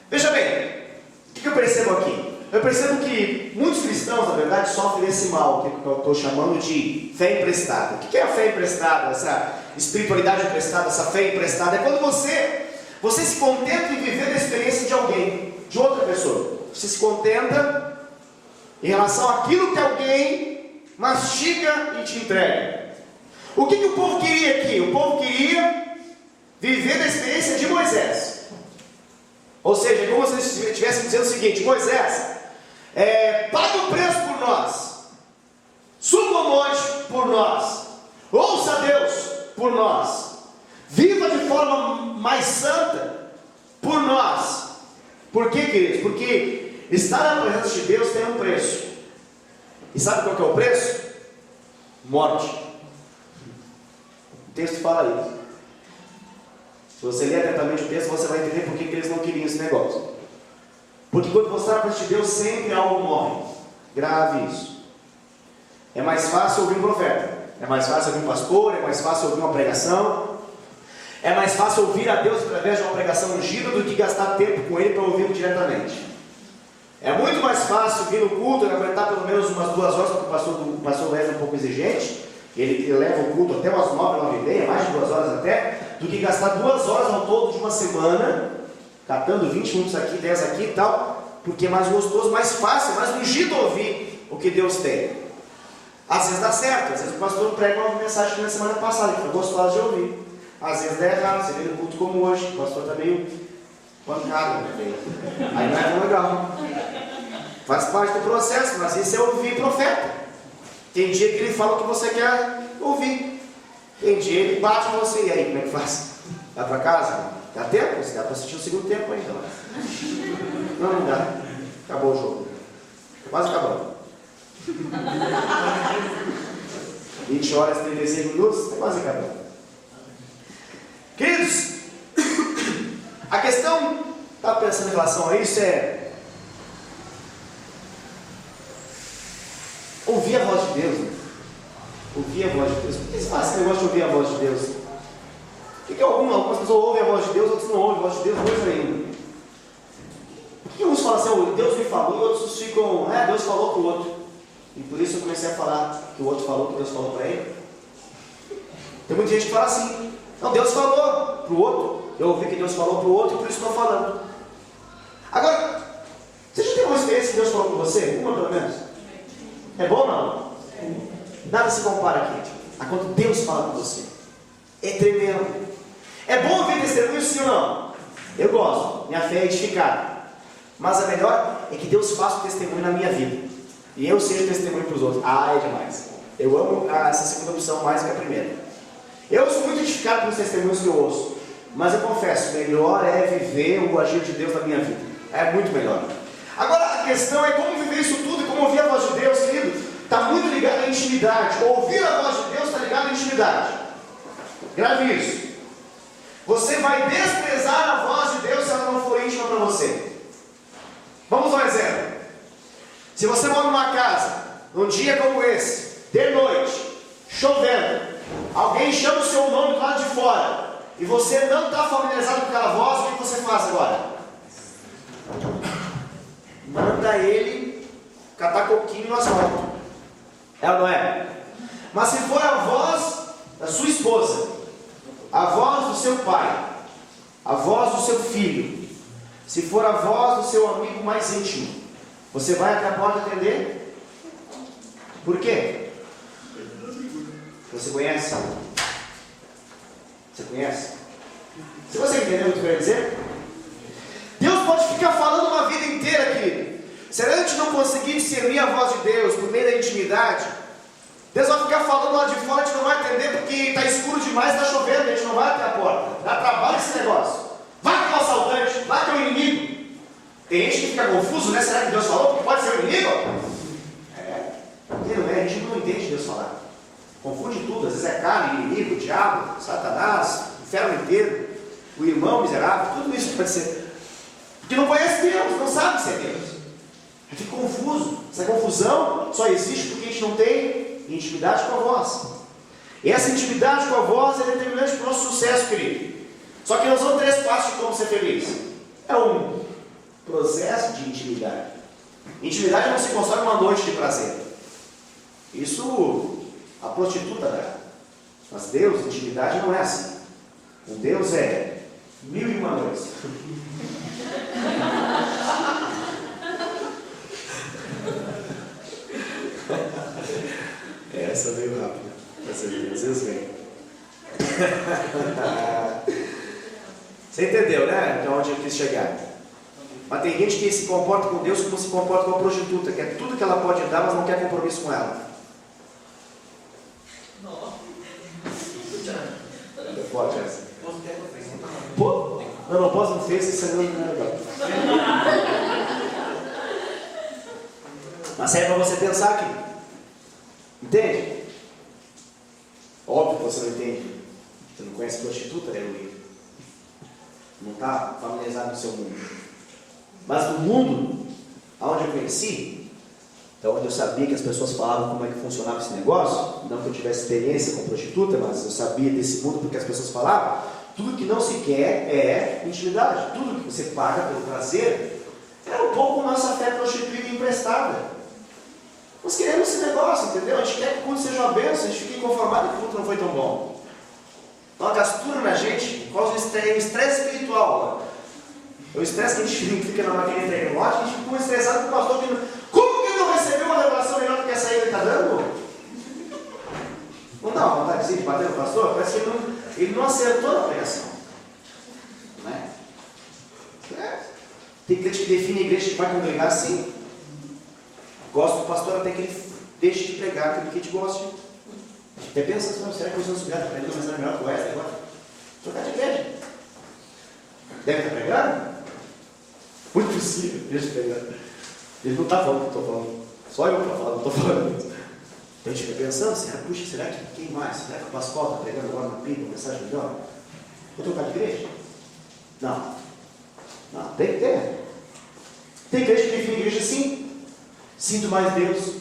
Veja bem, o que eu percebo aqui? Eu percebo que muitos cristãos, na verdade, sofrem desse mal, que eu estou chamando de fé emprestada. O que é a fé emprestada? Essa espiritualidade emprestada, essa fé emprestada? É quando você se contenta em viver a experiência de alguém, de outra pessoa. Você se contenta em relação àquilo que alguém mastiga e te entrega. O que o povo queria aqui? O povo queria viver da experiência de Moisés. Ou seja, como se estivessem dizendo o seguinte: Moisés, pague o preço por nós, suba o monte por nós, ouça a Deus por nós, viva de forma mais santa por nós. Por quê, queridos? Porque estar na presença de Deus tem um preço. E sabe qual que é o preço? Morte. O texto fala isso. Se você ler atentamente o texto, você vai entender por que eles não queriam esse negócio. Porque quando você está na presença de Deus, sempre algo morre. Grave isso. É mais fácil ouvir um profeta, é mais fácil ouvir um pastor, é mais fácil ouvir uma pregação, é mais fácil ouvir a Deus através de uma pregação ungida do que gastar tempo com Ele para ouvi-lo diretamente. É muito mais fácil vir no culto e aguentar pelo menos umas 2 horas, porque o pastor Wesley é um pouco exigente, ele leva o culto até umas 9, 9h30, mais de 2 horas até, do que gastar 2 horas ao todo de uma semana, catando 20 minutos aqui, 10 aqui e tal, porque é mais gostoso, mais fácil, mais ungido ouvir o que Deus tem. Às vezes dá certo, às vezes o pastor prega uma mensagem que na semana passada, que foi gostosa de ouvir. Às vezes dá errado, você vê no culto como hoje, o pastor está meio pancado, né? Aí não é tão legal. Faz parte do processo, mas isso é ouvir profeta. Tem dia que ele fala o que você quer ouvir. Tem dia ele bate em você, e aí, como é que faz? Vai para casa? Dá tempo? Dá para assistir o segundo tempo ainda. Não dá. Acabou o jogo. Quase acabando. 20 horas e 36 minutos, está quase acabando. Queridos, a questão, estava pensando em relação a isso, é ouvir a voz de Deus. Né? Ouvir a voz de Deus. Por que você faz esse negócio de ouvir a voz de Deus? Por que algumas pessoas ouvem a voz de Deus, outras não ouvem a voz de Deus, coisa nenhuma? Por que uns falam assim, Deus me falou, e outros ficam, Deus falou para o outro. E por isso eu comecei a falar que o outro falou, que Deus falou para ele. Tem muita gente que fala assim, não, Deus falou para o outro, eu ouvi que Deus falou para o outro e por isso estou falando. Agora, você já teve uma experiência que Deus falou com você? Uma pelo menos? É bom ou não? Nada se compara aqui a quando Deus fala com você. É tremendo. É bom ouvir testemunho, sim ou não? Eu gosto, minha fé é edificada. Mas a melhor é que Deus faça o testemunho na minha vida. E eu seja testemunho para os outros. É demais. Eu amo essa segunda opção mais que a primeira. Eu sou muito edificado pelos testemunhos que eu ouço. Mas eu confesso, melhor é viver o agir de Deus na minha vida. É muito melhor. Agora a questão é como viver isso tudo e como ouvir a voz de Deus, querido. Está muito ligado à intimidade. Ouvir a voz de Deus está ligado à intimidade. Grave isso. Você vai desprezar a voz de Deus se ela não for íntima para você. Vamos dar um exemplo. Se você mora numa casa, num dia como esse, de noite, chovendo, alguém chama o seu nome do lado de fora, e você não está familiarizado com aquela voz, o que você faz agora? Manda ele catar coquinho no asfalto. É ou não é? Mas se for a voz da sua esposa, a voz do seu pai, a voz do seu filho, se for a voz do seu amigo mais íntimo, você vai até a porta atender? Por quê? Você conhece? Você conhece? Se você entendeu o que eu quero dizer? Deus pode ficar falando uma vida inteira, querido. Se a gente não conseguir discernir a voz de Deus por meio da intimidade, Deus vai ficar falando lá de fora, a gente não vai atender porque está escuro demais, está chovendo, a gente não vai até a porta. Dá trabalho esse negócio. Vai que é o assaltante, vai que é o inimigo. Tem gente que fica confuso, né? Será que Deus falou que pode ser o inimigo? Não é, a gente não entende Deus falar. Confunde tudo, às vezes é carne, inimigo, diabo, Satanás, inferno inteiro, o irmão miserável, tudo isso pode ser. Porque não conhece Deus, não sabe se é Deus. Fica confuso. Essa confusão só existe porque a gente não tem intimidade com a voz. E essa intimidade com a voz é determinante para o nosso sucesso, querido. Só que nós vamos 3 passos de como ser feliz. É um processo de intimidade. Intimidade não se constrói uma noite de prazer. Isso a prostituta dá. Mas Deus, intimidade não é assim. Com Deus é 1001 noites. Essa veio rápido. Às vezes vem. Você entendeu, né? Então onde eu quis chegar. Mas tem gente que se comporta com Deus como se comporta com a prostituta, que é tudo que ela pode dar, mas não quer compromisso com ela. Pode essa. Pô, não posso não fez, isso não é legal. Mas serve para você pensar aqui. Entende? Óbvio que você não entende. Você não conhece prostituta, né, Luiz? Não está familiarizado no seu mundo. Mas no mundo, aonde eu conheci, então onde eu sabia que as pessoas falavam como é que funcionava esse negócio, não que eu tivesse experiência com prostituta, mas eu sabia desse mundo porque as pessoas falavam, tudo que não se quer é intimidade. Tudo que você paga pelo prazer é um pouco nossa fé prostituída e emprestada. Nós queremos esse negócio, entendeu? A gente quer que o culto seja uma bênção, a gente fica inconformado que o culto não foi tão bom. Uma gastura na gente causa um estresse espiritual. O estresse que a gente fica na maquininha tecnológica, a gente fica estressado com o pastor que como que ele não recebeu uma revelação melhor do que essa aí que ele está dando? Não dá uma vontade de bater no pastor? Parece que ele não acertou na pregação. Não é? Tem crente que define a igreja que vai congregar assim. Gosto do pastor até que ele deixe de pregar aquilo que a gente gosta. A gente até pensa assim, será que eu sou subiado para ele começar melhor que o Wesley agora? Trocar de igreja. Deve estar pregando? Muito possível, deixa de pregar. Ele não está falando o que eu estou falando. Só eu estou falando, não estou falando. Então a gente fica pensando, será que quem mais? Será que o Pascoal está pregando agora na Bíblia, uma mensagem melhor? Vou trocar de igreja? Não. Não, tem que ter. Tem igreja que define igreja assim. Sinto mais Deus.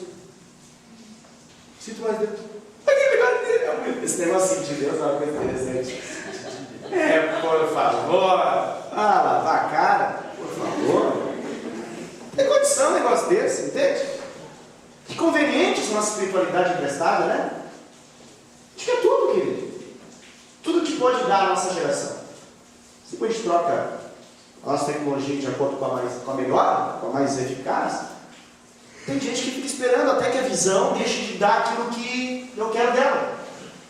Sinto mais Deus. Esse negocinho de Deus é uma coisa interessante. Por favor. Lavar a cara. Por favor. Tem condição um negócio desse, entende? Que conveniente essa nossa espiritualidade emprestada, né? Acho que é tudo, querido. Tudo que pode dar a nossa geração. Se a gente troca a nossa tecnologia de acordo com a melhor, com a mais eficaz, tem gente que fica esperando até que a visão deixe de dar aquilo que eu quero dela.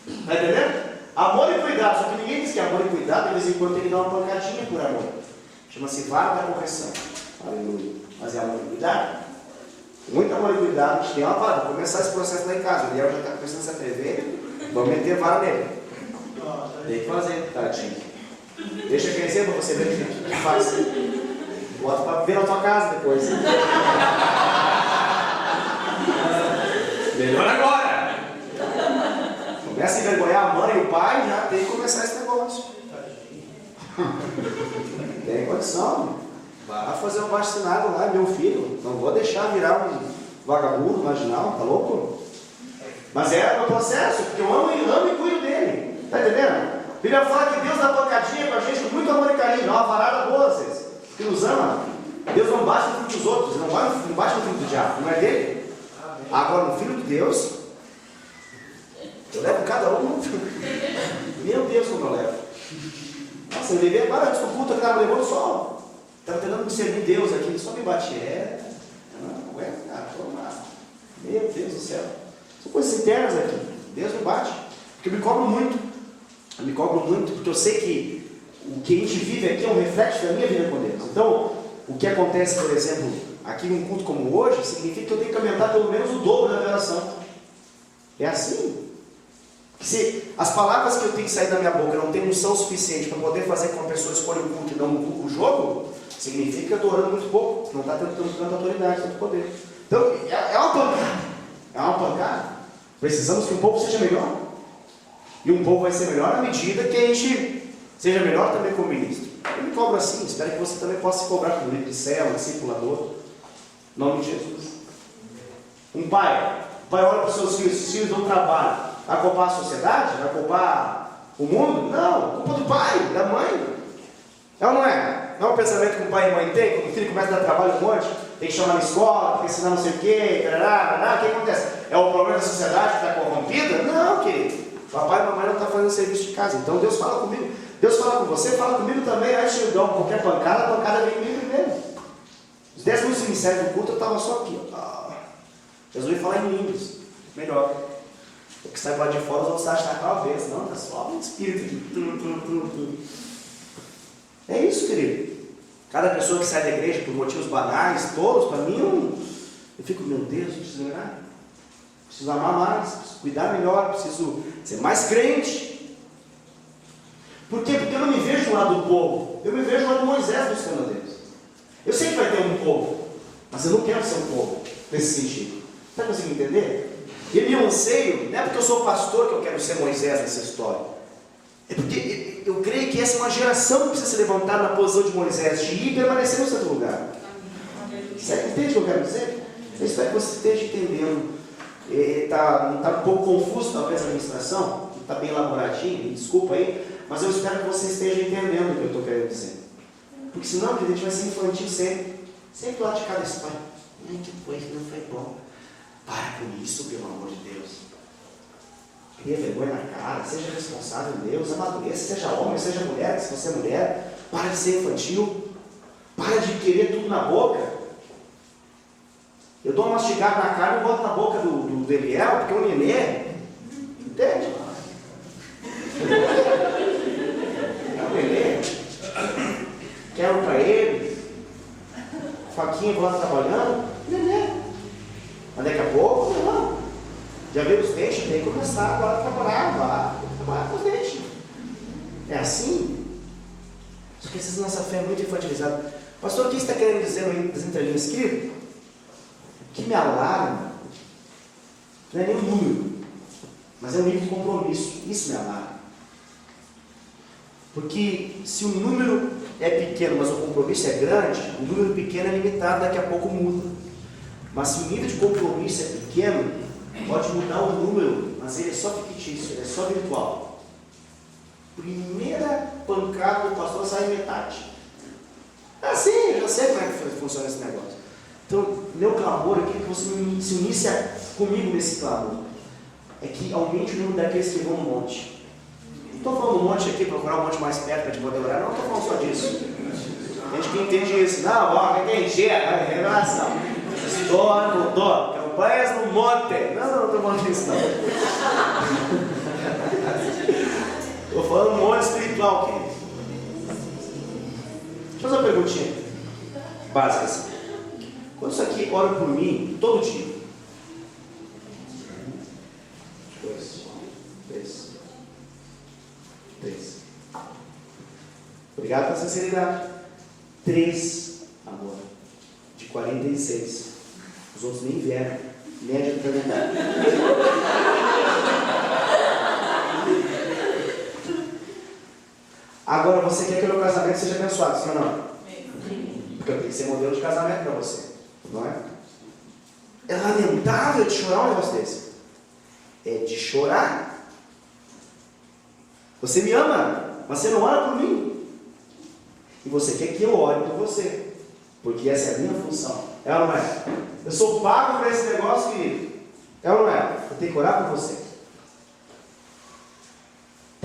Está entendendo? Amor e cuidado. Só que ninguém diz que amor e cuidado, de vez em quando tem que dar uma pancadinha por amor. Chama-se vara da correção. Aleluia. Mas é amor e cuidado? Muito amor e cuidado. A gente tem uma vara. Vou começar esse processo lá em casa. O Eliel já está começando a se atrever. Vamos meter vara nele. Tem que fazer, tadinho. Deixa crescer para você ver o que faz. Bota para ver na tua casa depois. Melhor agora. Começa a envergonhar a mãe e o pai, já tem que começar esse negócio. Tem condição. Vai fazer um vacinado lá, meu filho. Não vou deixar virar um vagabundo marginal, tá louco? Mas é um processo, porque eu amo e cuido dele. Tá entendendo? A Bíblia fala que Deus dá pancadinha com a gente com muito amor e carinho, dá uma varada boa, vocês. Que nos ama. Deus não bate no filho dos outros, não bate no filho do diabo, não é dele. Agora, no filho de Deus, Eu levo cada um. Meu Deus, como eu levo. Nossa, eu levei agora antes do culto, eu estava levando só. Estava tentando me servir Deus aqui, ele só me batia. Não aguento, cara, toma. Meu Deus do céu. São coisas internas aqui. Deus me bate. Porque eu me cobro muito. Eu me cobro muito, porque eu sei que o que a gente vive aqui é um reflexo da minha vida com Deus. Então, o que acontece, por exemplo, aqui num culto como hoje, significa que eu tenho que aumentar pelo menos o dobro da minha oração. É assim. Se as palavras que eu tenho que sair da minha boca não têm unção suficiente para poder fazer com que a pessoa escolha o culto e não o jogo, significa que eu estou orando muito pouco, não está tendo tanta autoridade, tanto poder. Então, é uma pancada. É uma pancada. Precisamos que o povo seja melhor. E um povo vai ser melhor à medida que a gente seja melhor também como ministro. Eu me cobro assim, espero que você também possa se cobrar como líder de célula, discipulador. Em nome de Jesus. Um pai olha para os seus filhos, os filhos dão trabalho. Vai culpar a sociedade? Vai culpar o mundo? Não, culpa do pai, da mãe. É ou não é? Não é um pensamento que um pai e mãe têm, quando o filho começa a dar trabalho um monte, tem que chamar na escola, tem que ensinar não sei o quê, o que acontece? É o problema da sociedade que está corrompida? Não, querido. Papai e mamãe não estão fazendo serviço de casa. Então Deus fala comigo. Deus fala com você, fala comigo também. Aí se eu dou qualquer pancada, a pancada vem comigo primeiro. Os 10 minutos iniciais do culto eu estava só aqui. Resolvi falar em línguas. Melhor. O que sai para lá de fora, os outros acham que uma vez. Não, está só um espírito aqui. É isso, querido. Cada pessoa que sai da igreja por motivos banais, todos, para mim, eu fico, meu Deus, eu preciso melhorar. Preciso amar mais, preciso cuidar melhor, preciso ser mais crente. Por quê? Porque eu não me vejo do lado do povo. Eu me vejo do lado de Moisés buscando a Deus. Eu sei que vai ter um povo, mas eu não quero ser um povo nesse sentido. Está conseguindo entender? E meu anseio, não é porque eu sou pastor que eu quero ser Moisés nessa história. É porque eu creio que essa é uma geração que precisa se levantar na posição de Moisés, de ir e permanecer no seu lugar. Você entende o que eu quero dizer? Eu espero que você esteja entendendo. Está um pouco confuso talvez a administração, está bem elaboradinho, me desculpa aí, mas eu espero que você esteja entendendo o que eu estou querendo dizer. Porque senão a gente vai ser infantil sempre lá de cada história. Ai, que coisa, não foi bom. Para com isso, pelo amor de Deus. Cria vergonha na cara, seja responsável em Deus, amadureça, seja homem, seja mulher, se você é mulher, para de ser infantil, para de querer tudo na boca. Eu dou uma mastigada na carne e boto na boca do Eliel, porque é um nenê. Entende? É um nenê. Quero para ele. Faquinha, vou lá trabalhando. Nenê. Mas daqui a pouco, não. Já veio os dentes, tem que começar agora a trabalhar com os dentes. É assim? Só que essa nossa fé é muito infantilizada. Pastor, o que você está querendo dizer nas entrelinhas escritas? O que me alarma não é nem o número, mas é o nível de compromisso. Isso me alarma. Porque se o número é pequeno, mas o compromisso é grande, o número pequeno é limitado, daqui a pouco muda. Mas se o nível de compromisso é pequeno, pode mudar o número, mas ele é só fictício, ele é só virtual. Primeira pancada do pastor sai metade. Assim, eu já sei como é que funciona esse negócio. Então, meu clamor aqui é que você se unisse comigo nesse clamor. É que aumente o número daqueles que vão no monte. Não estou falando do monte aqui, procurar um monte mais perto para te poder orar, não estou falando só disso. Tem gente que entende isso. Não, ó, entendi, é revelação. Estou, campanhas no monte. Não estou falando disso não. Estou falando do monte espiritual, querido. Deixa eu fazer uma perguntinha básica assim. Quando isso aqui ora por mim, todo dia. 3. Obrigado pela sinceridade. 3, amor. De 46. Os outros nem vieram. Média do calendário. Agora, você quer que o meu casamento seja abençoado, sim ou não? Porque eu tenho que ser modelo de casamento para você. Não é? É lamentável de chorar um negócio desse. É de chorar. Você me ama, mas você não ora por mim. E você quer que eu ore por você. Porque essa é a minha função. É ou não é? Eu sou pago para esse negócio, querido. É ou não é? Eu tenho que orar por você.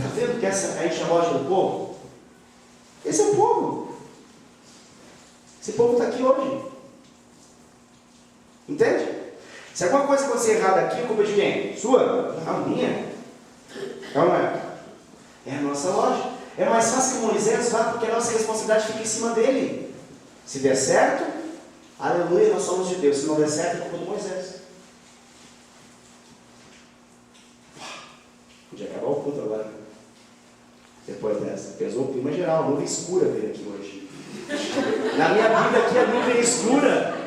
Está vendo que essa a gente é a loja do povo? Esse é o povo. Esse povo está aqui hoje. Entende? Se alguma coisa acontecer errada aqui, a culpa é de quem? Sua? Não, minha. É ou não é? É a nossa loja. É mais fácil que Moisés vá, porque a nossa responsabilidade fica em cima dele. Se der certo, aleluia, nós somos de Deus. Se não der certo, é culpa de Moisés. Podia acabar o culto agora. Depois dessa. Pesou o clima geral, nuvem escura veio aqui hoje. Na minha Bíblia aqui é nuvem escura.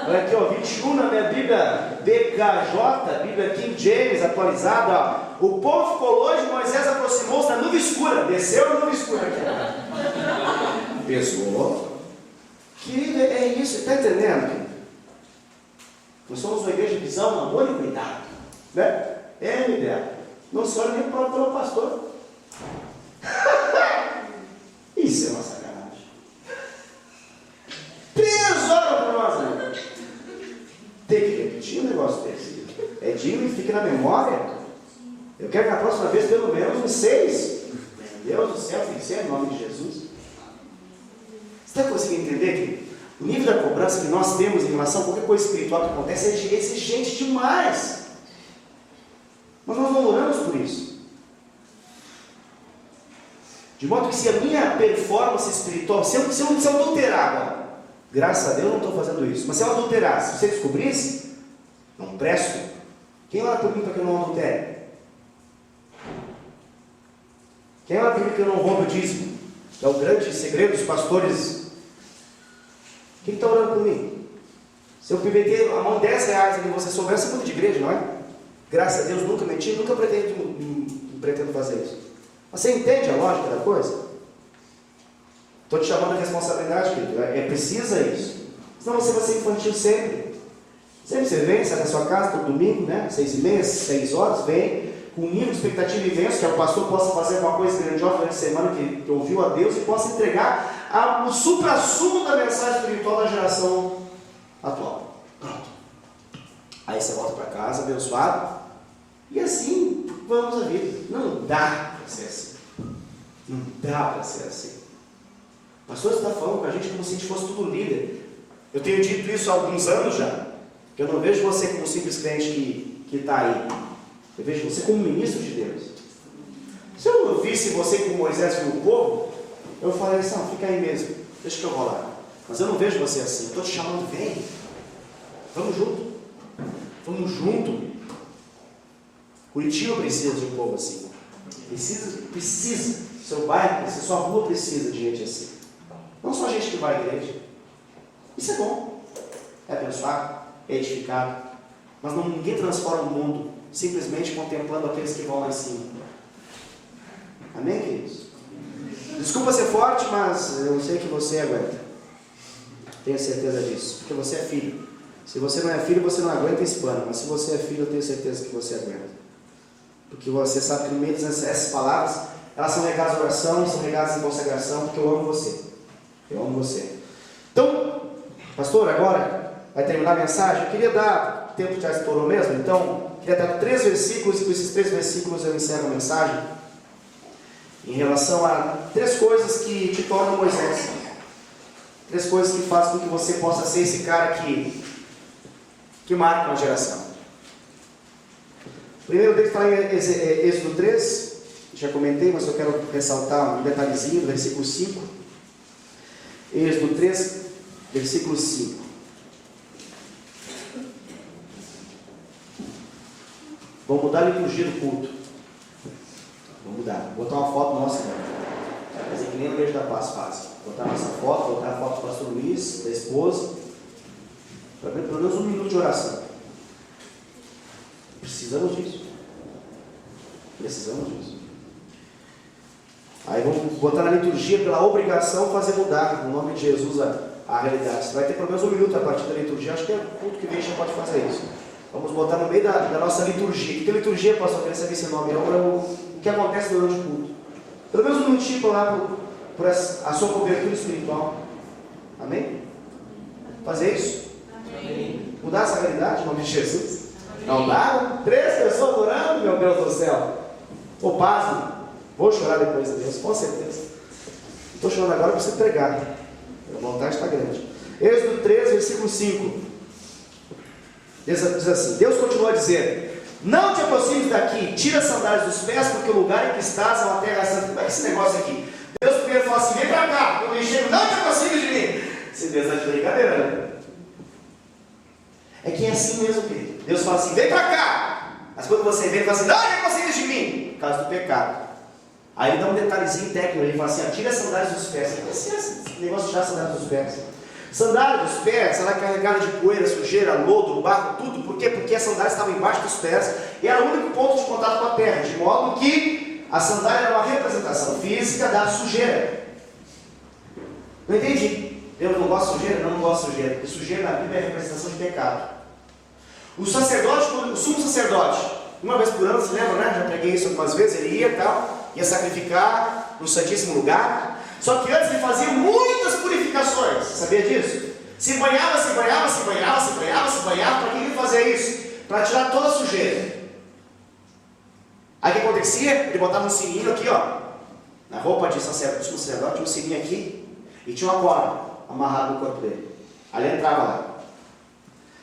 Olha aqui, ó, 21 na minha Bíblia BKJ, Bíblia King James, atualizada, ó. O povo ficou longe, Moisés aproximou-se da nuvem escura. Desceu a nuvem escura aqui. Pesou. Querido, é isso, está entendendo? Querido? Nós somos uma igreja de visão, amor e cuidado. Né? É a ideia. Não se olha nem para o pastor. Isso é uma sacanagem. 3 horas para nós, né? Tem que repetir um negócio desse. É digno e fique na memória. Eu quero que na próxima vez, pelo menos, uns 6. Meu Deus do céu, tem que ser em nome de Jesus. Você está conseguindo entender que o nível da cobrança que nós temos em relação a qualquer coisa espiritual que acontece é exigente demais. Mas nós não oramos por isso. De modo que se a minha performance espiritual, se eu adulterar agora, graças a Deus eu não estou fazendo isso, mas se eu adulterar, se você descobrisse, não presto. Quem ora por mim para que eu não adultere? Quem ora por mim para que eu não roube o dízimo? É o grande segredo dos pastores. Quem está orando por mim? Se eu meter a mão R$10 e você souber, você é muito de igreja, não é? Graças a Deus, nunca menti, nunca pretendo fazer isso. Você entende a lógica da coisa? Estou te chamando a responsabilidade, querido. Precisa isso. Senão você vai ser infantil sempre. Sempre você vem, sai da sua casa todo domingo, né? 6h30, 6 horas, vem com um nível de expectativa imenso, que o pastor possa fazer uma coisa grandiosa durante a semana, que ouviu a Deus, e possa entregar o supra-sumo da mensagem espiritual da geração atual. Pronto. Aí você volta para casa, abençoado, e assim vamos a vida. Não dá para ser assim. Não dá para ser assim. O pastor está falando com a gente como se a gente fosse tudo líder. Eu tenho dito isso há alguns anos já, que eu não vejo você como um simples crente que está aí. Eu vejo você como ministro de Deus. Se eu não visse você como Moisés viu o povo, eu falei assim, não, fica aí mesmo, deixa que eu vou lá. Mas eu não vejo você assim, eu estou te chamando, vem. Vamos junto. Vamos junto. Curitiba precisa de um povo assim. Precisa. Seu bairro precisa, sua rua precisa de gente assim. Não só gente que vai à igreja. Isso é bom. É abençoado, é edificado. Mas ninguém transforma o mundo simplesmente contemplando aqueles que vão lá em cima. Amém, queridos? Desculpa ser forte, mas eu sei que você aguenta. Tenho certeza disso. Porque você é filho. Se você não é filho, você não aguenta esse pano. Mas se você é filho, eu tenho certeza que você aguenta. Porque você sabe que no meio dessas palavras, elas são regadas em oração, são regadas em consagração, porque eu amo você. Eu amo você. Então, pastor, agora vai terminar a mensagem. Eu queria dar, o tempo já estourou mesmo, então, queria dar 3 versículos, e com esses 3 versículos eu encerro a mensagem, em relação a 3 coisas que te tornam Moisés. 3 coisas que fazem com que você possa ser esse cara que marca uma geração. Primeiro deles está em Êxodo 3, já comentei, mas eu quero ressaltar um detalhezinho do versículo 5. Êxodo 3, versículo 5. Vamos mudar a liturgia do culto. Vamos mudar. Vou botar uma foto nossa agora. Mas é que nem a Igreja da Paz faz. Botar a nossa foto, botar a foto do pastor Luiz, da esposa. Para ver pelo menos 1 minuto de oração. Precisamos disso. Precisamos disso. Aí vamos botar na liturgia pela obrigação fazer mudar, no nome de Jesus, a realidade. Você vai ter pelo menos 1 minuto a partir da liturgia. Acho que é o culto que vem já pode fazer isso. Vamos botar no meio da nossa liturgia. O que é liturgia, pastor? Eu queria saber esse nome. É o que acontece durante o culto. Pelo menos 1 minutinho para lá por a sua cobertura espiritual. Amém? Fazer isso? Amém. Mudar essa realidade, no nome de Jesus. Não dá? 3 pessoas orando, meu Deus do céu. Ô, pasme. Vou chorar depois de Deus, com certeza. Estou chorando agora para você pregar. A vontade está grande. Êxodo 13, versículo 5. Diz assim: Deus continua dizendo: não te aproximes daqui, tira as sandálias dos pés, porque o lugar em que estás é uma terra santa. Como é que esse negócio aqui? Deus primeiro fala assim: vem para cá. Quando eu chego, não te aproximes de mim. Esse Deus está de brincadeira, né? É que é assim mesmo, querido. Deus fala assim: vem para cá. Mas quando você vem, ele fala assim: não te aproximes de mim, por causa do pecado. Aí ele dá um detalhezinho técnico, ele fala assim: tira as sandálias dos pés. Esse negócio de tirar as sandálias dos pés. Sandália dos pés, ela é carregada de poeira, sujeira, lodo, barro, tudo. Por quê? Porque a sandália estava embaixo dos pés e era o único ponto de contato com a terra, de modo que a sandália era uma representação física da sujeira. Não entendi. Deus não gosta de sujeira? Não gosta de sujeira, porque sujeira na Bíblia é representação de pecado. O sacerdote, o sumo sacerdote, uma vez por ano, você lembra, né? Já preguei isso algumas vezes, ele ia e tal, ia sacrificar no Santíssimo Lugar. Só que antes ele fazia muitas purificações, sabia disso? Se banhava. Para que ele fazia isso? Para tirar toda a sujeira. Aí o que acontecia? Ele botava um sininho aqui, ó, na roupa de sacerdote, tinha um sininho aqui, e tinha uma corda amarrada no corpo dele. Aí ele entrava lá.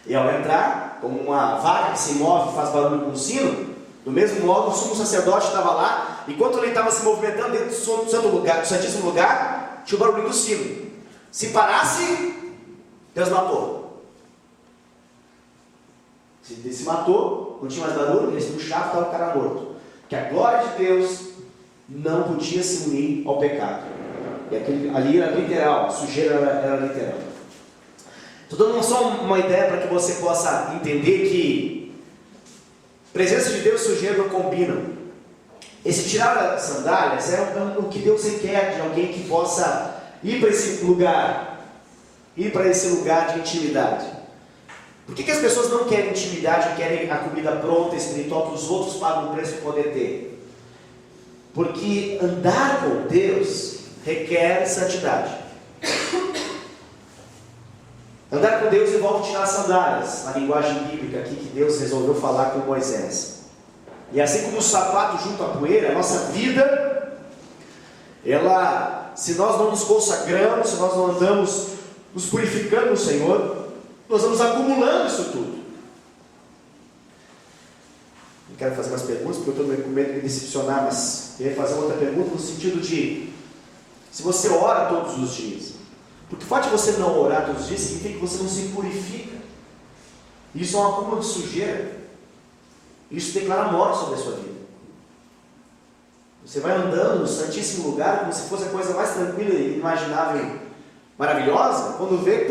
E ao entrar, como uma vaca que se move e faz barulho com o sino, do mesmo modo, o sumo sacerdote estava lá, e enquanto ele estava se movimentando dentro do santo lugar, do Santíssimo Lugar, tinha o barulho do sino. Se parasse, Deus matou. Se ele se matou, não tinha mais barulho, ele se puxava e estava o cara morto. Porque a glória de Deus não podia se unir ao pecado. E ali era literal, a sujeira era literal. Estou dando só uma ideia para que você possa entender que presença de Deus e sujeira não combinam. Esse tirar as sandálias é o que Deus requer de alguém que possa ir para esse lugar, de intimidade. Por que as pessoas não querem intimidade, querem a comida pronta, espiritual, que os outros pagam o preço de poder ter? Porque andar com Deus requer santidade. Andar com Deus envolve tirar as sandálias, na linguagem bíblica aqui que Deus resolveu falar com Moisés. E assim como o sapato junto à poeira, a nossa vida, se nós não nos consagramos, se nós não andamos nos purificando no Senhor, nós vamos acumulando isso tudo. Não quero fazer mais perguntas, porque eu estou com medo de me decepcionar, mas queria fazer outra pergunta no sentido de: se você ora todos os dias, porque o fato de você não orar todos os dias significa que você não se purifica. Isso é um acúmulo de sujeira. Isso declara morte sobre a sua vida. Você vai andando no Santíssimo Lugar como se fosse a coisa mais tranquila e imaginável, maravilhosa. Quando vê,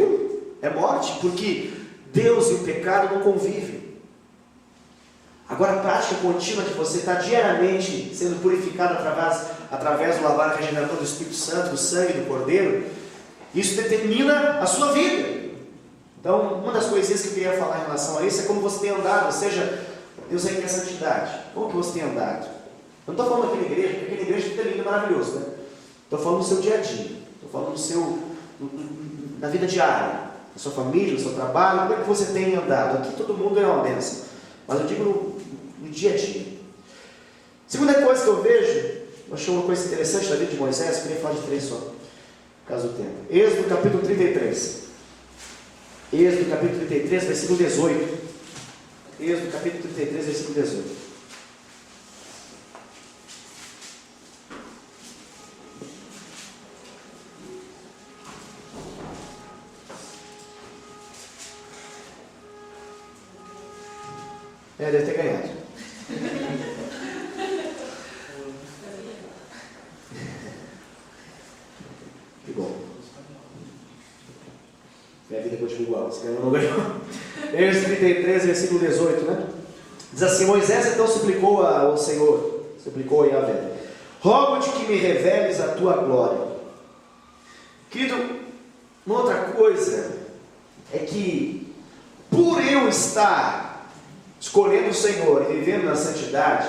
é morte, porque Deus e o pecado não convivem. Agora, a prática contínua que você está diariamente sendo purificado através do lavar regenerador do Espírito Santo, do sangue do Cordeiro, isso determina a sua vida. Então, uma das coisinhas que eu queria falar em relação a isso é como você tem andado, ou seja, Deus requer santidade. Como que você tem andado? Eu não estou falando aqui na igreja, porque aqui na igreja tudo é lindo e maravilhoso, né? Estou falando no seu dia a dia, estou falando na vida diária, na sua família, no seu trabalho. Como é que você tem andado? Aqui todo mundo é uma bênção, mas eu digo no dia a dia. Segunda coisa que eu vejo, eu achei uma coisa interessante na vida de Moisés, eu queria falar de 3 só, por causa do tempo. Êxodo capítulo 33. Êxodo capítulo 33, versículo 18. Êxodo capítulo 33, versículo 18. Deve ter ganhado. Que bom. Minha vida continua igual. Você ganhou ou não ganhou? Êxodo 33, versículo 18, né? Diz assim: Moisés então suplicou ao Senhor, suplicou a Yahvé: rogo-te que me reveles a tua glória. Querido, uma outra coisa é que, por eu estar escolhendo o Senhor e vivendo na santidade,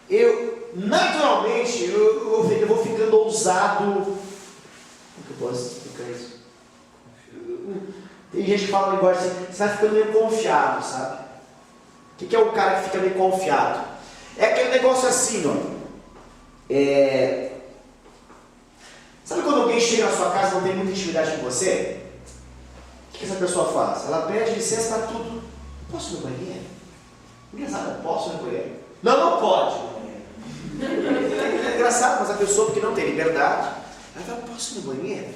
eu naturalmente vou ficando ousado. Como que eu posso explicar isso? Tem gente que fala linguagem assim, você vai ficando meio confiado, sabe? O que é o cara que fica meio confiado? É aquele negócio assim, ó. Sabe quando alguém chega na sua casa e não tem muita intimidade com você? O que essa pessoa faz? Ela pede licença para tudo. Posso ir no banheiro? Engraçado, posso ir no banheiro? Não, não pode. É engraçado, mas a pessoa que não tem liberdade, ela fala, posso ir no banheiro?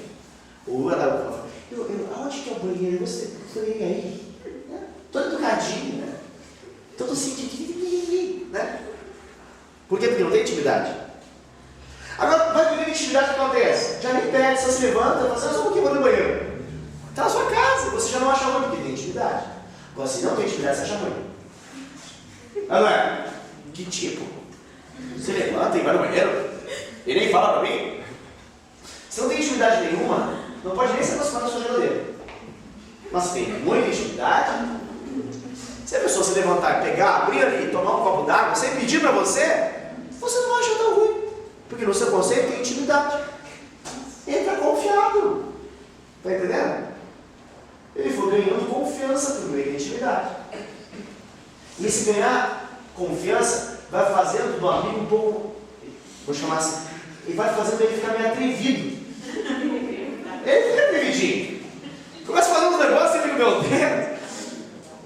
Ou ela fala, aonde que é o banheiro? Você aí? Todo educadinho, né? Todo sentido, né? Por quê? Porque não tem intimidade. Agora, vai viver intimidade, o que acontece? Já nem pede, você se levanta e fala assim, só um pouquinho, vou no banheiro. Está na sua casa, você já não acha ruim porque tem intimidade. Agora, se não tem intimidade, você acha ruim. Não é? Que tipo? Você levanta e vai no banheiro e nem fala para mim? Se não tem intimidade nenhuma, não pode nem se aproximar da sua geladeira. Mas se tem muita intimidade, se a pessoa se levantar e pegar, abrir ali, tomar um copo d'água, sem pedir para você, você não acha tão ruim. Porque no seu conceito tem intimidade. Ele está confiado. Está entendendo? Ele foi ganhando confiança por meio da intimidade. E esse ganhar confiança vai fazendo do amigo um pouco, vou chamar assim, e vai fazendo ele ficar meio atrevido. Ele fica atrevidinho. Começa a fazer uns negócios e fica meu Deus.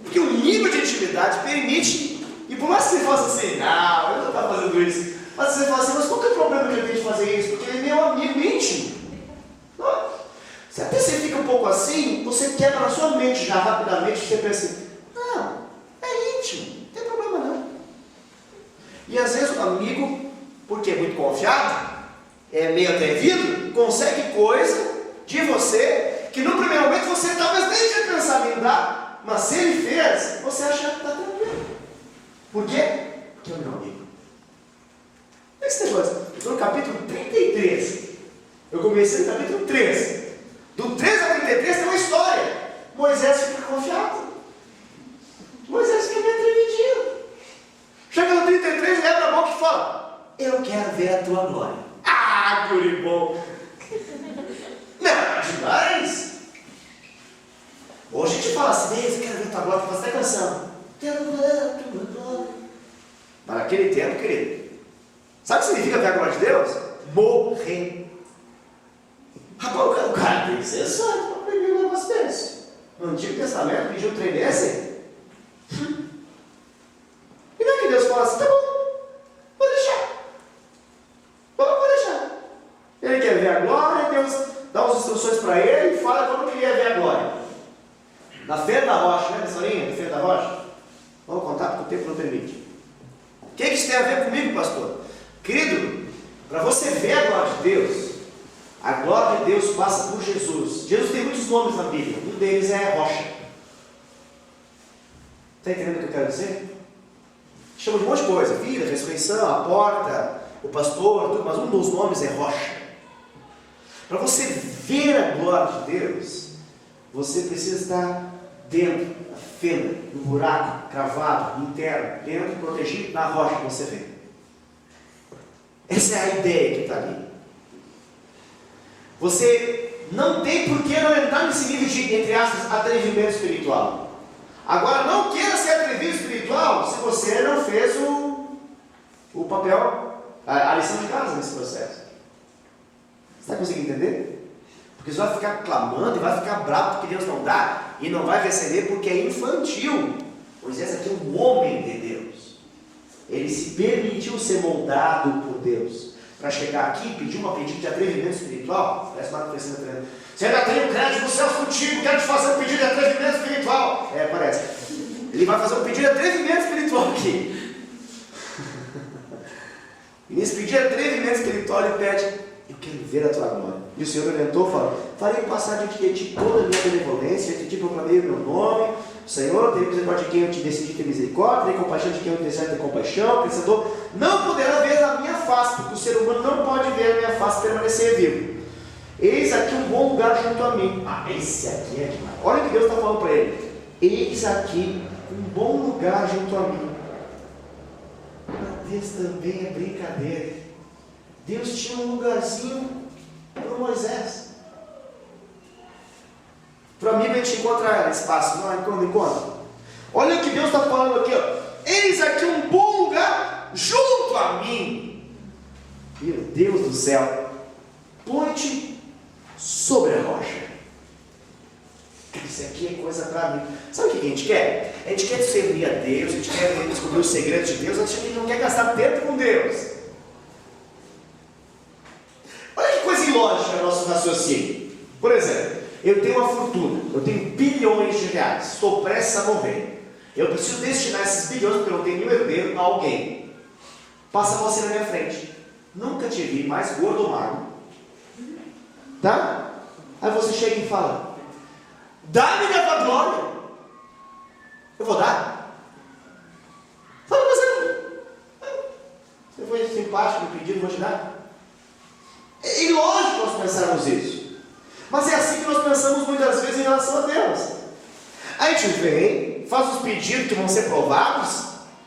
Porque o nível de intimidade permite, e por mais que você faça assim, não, eu não estou fazendo isso. Mas você fala assim, mas qual que é o problema que eu tenho de fazer isso? Porque ele é meu amigo íntimo. Não. Se até você fica um pouco assim, você quebra na sua mente já rapidamente, você pensa assim, não, é íntimo, não tem problema não. E às vezes o amigo, porque é muito confiado, é meio atrevido, consegue coisa de você que no primeiro momento você talvez nem tinha pensado em dar, mas se ele fez, você acha que está tranquilo. Por quê? Porque é o meu amigo. Esse negócio, eu estou no capítulo 33. Eu comecei no capítulo 3. Do 3 ao 33 tem uma história. Moisés fica confiado. Moisés fica meio atrevidinho. Chega no 33 e abre a boca e fala: eu quero ver a tua glória. Ah, guri bom. Não, é demais. Hoje a gente fala assim, eu quero ver a tua glória, faz até canção. Quero ver a tua glória. Mas naquele tempo, querido, sabe o que significa ver a glória de Deus? Morrer. Rapaz, o cara tem que ser santo para pedir um negócio desse. No Antigo Testamento, pedir um trem desse. E não é que Deus fala assim, tá bom, vou deixar. Vou deixar. Ele quer ver a glória, Deus dá umas instruções para ele e fala como que ele ia ver a glória. Na Feira da Rocha, né, historinha da Feira da Rocha? Vamos contar porque o tempo não permite. O que isso tem a ver comigo, pastor? Querido, para você ver a glória de Deus, a glória de Deus passa por Jesus. Jesus tem muitos nomes na Bíblia, um deles é rocha. Está entendendo o que eu quero dizer? Chama de um monte de coisa, vida, ressurreição, a porta, o pastor, tudo, mas um dos nomes é rocha. Para você ver a glória de Deus, você precisa estar dentro, na fenda, no buraco, cravado, interno, dentro, protegido, na rocha que você vê. Essa é a ideia que está ali. Você não tem por que não entrar nesse nível de, entre aspas, atrevimento espiritual. Agora, não queira ser atrevido espiritual se você não fez o papel, a lição de casa nesse processo. Você está conseguindo entender? Porque você vai ficar clamando e vai ficar bravo porque Deus não dá e não vai receber porque é infantil. Moisés aqui é um homem de Deus. Ele se permitiu ser moldado por Deus. Para chegar aqui e pedir uma pedido de atrevimento espiritual. Parece uma coisa assim. Você ainda tem o crédito dos céus contigo, quero te fazer um pedido de atrevimento espiritual. Parece. Ele vai fazer um pedido de atrevimento espiritual aqui. E nesse pedido de atrevimento espiritual ele pede: eu quero ver a tua glória. E o Senhor orientou, falou: farei passar diante de ti toda a minha benevolência, diante de ti proclamei o meu nome. Senhor, terei misericórdia de quem eu te decidi ter misericórdia, terei compaixão de quem eu desejo ter compaixão. Pensador, não poderá ver a minha face, porque o ser humano não pode ver a minha face e permanecer vivo. Eis aqui um bom lugar junto a mim. Esse aqui é demais. Olha o que Deus está falando para ele. Eis aqui um bom lugar junto a mim. Mas Deus também é brincadeira. Deus tinha um lugarzinho para Moisés. Para mim, a gente encontra espaço, não encontra. Olha o que Deus está falando aqui, ó. Eis aqui um bom lugar junto a mim. Meu Deus do céu. Põe-te sobre a rocha. Isso aqui é coisa para mim. Sabe o que a gente quer? A gente quer servir a Deus, a gente quer descobrir os segredos de Deus, a gente não quer gastar tempo com Deus. Olha que coisa ilógica o nosso raciocínio. Por exemplo, eu tenho uma fortuna, eu tenho bilhões de reais, estou prestes a morrer. Eu preciso destinar esses bilhões, porque eu não tenho nenhum herdeiro, a alguém. Passa você na minha frente. Nunca te vi mais gordo ou magro. Tá? Aí você chega e fala: dá-me da tua glória. Eu vou dar. Fala, você foi simpático no pedido, vou te dar. É ilógico nós pensarmos isso. Mas é assim que nós pensamos muitas vezes em relação a Deus. A gente vem, faz os pedidos que vão ser provados,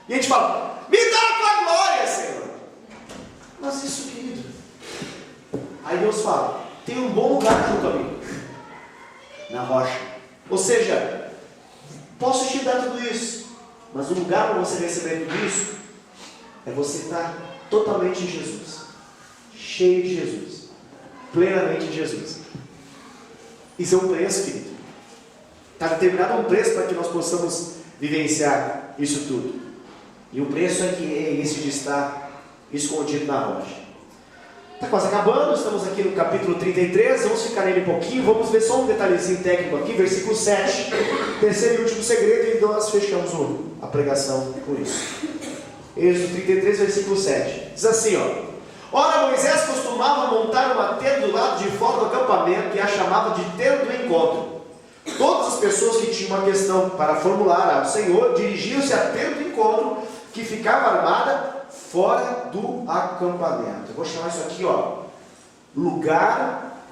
e a gente fala: me dá a tua glória, Senhor. Mas isso, querido. Aí Deus fala: tem um bom lugar junto a mim, na rocha. Ou seja, posso te dar tudo isso, mas o lugar para você receber tudo isso é você estar totalmente em Jesus, cheio de Jesus, plenamente em Jesus. Isso é um preço, querido. Está determinado um preço para que nós possamos vivenciar isso tudo. E o preço é que é esse de estar escondido na rocha. Está quase acabando, estamos aqui no capítulo 33, vamos ficar nele um pouquinho, vamos ver só um detalhezinho técnico aqui, versículo 7, terceiro e último segredo, e nós fechamos a pregação por isso. Êxodo 33, versículo 7, diz assim, ó: ora, Moisés costumava montar uma tenda do lado de fora do acampamento, e a chamava de tenda do encontro. Todas as pessoas que tinham uma questão para formular ao Senhor, dirigiam-se à tenda do encontro, que ficava armada fora do acampamento. Eu vou chamar isso aqui, ó, lugar,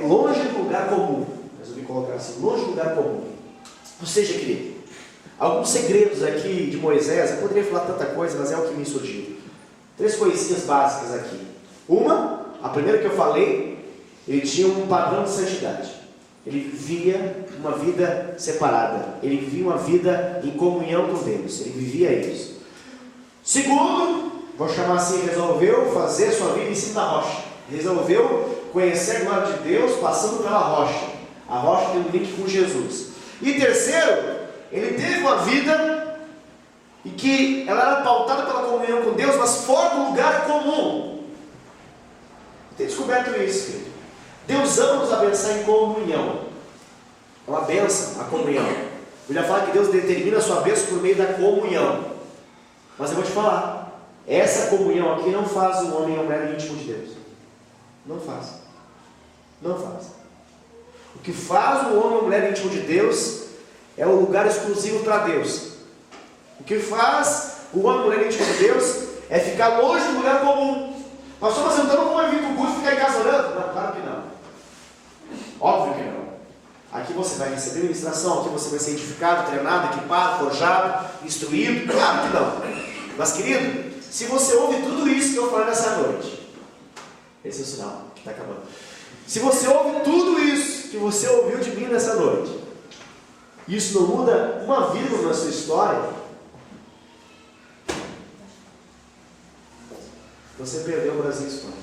longe do lugar comum. Resolvi colocar assim, longe do lugar comum. Ou seja, querido, alguns segredos aqui de Moisés, eu poderia falar tanta coisa, mas é o que me surgiu. 3 coisinhas básicas aqui. Uma, a primeira que eu falei, ele tinha um padrão de santidade. Ele vivia uma vida separada. Ele vivia uma vida em comunhão com Deus. Ele vivia isso. Segundo, vou chamar assim, resolveu fazer sua vida em cima da rocha. Resolveu conhecer a glória de Deus passando pela rocha. A rocha tem um link com Jesus. E terceiro, ele teve uma vida e que ela era pautada pela comunhão com Deus, mas fora do lugar comum. Tem descoberto isso, querido. Deus ama nos abençoar em comunhão. É uma bênção a comunhão. Eu já falo que Deus determina a sua bênção por meio da comunhão. Mas eu vou te falar, essa comunhão aqui não faz o homem e a mulher íntimo de Deus. Não faz. Não faz. O que faz o homem e a mulher íntimo de Deus é o lugar exclusivo para Deus. O que faz o homem e a mulher íntimo de Deus é ficar longe do lugar comum. Pastor, mas então não vou vir para o curso e ficar em casa orando? Não, claro que não. Óbvio que não. Aqui você vai receber ministração, aqui você vai ser edificado, treinado, equipado, forjado, instruído. Claro que não. Mas, querido, se você ouve tudo isso que eu falei nessa noite, esse é o sinal que está acabando. Se você ouve tudo isso que você ouviu de mim nessa noite, isso não muda uma vírgula na sua história, você perdeu o Brasil e Espanha.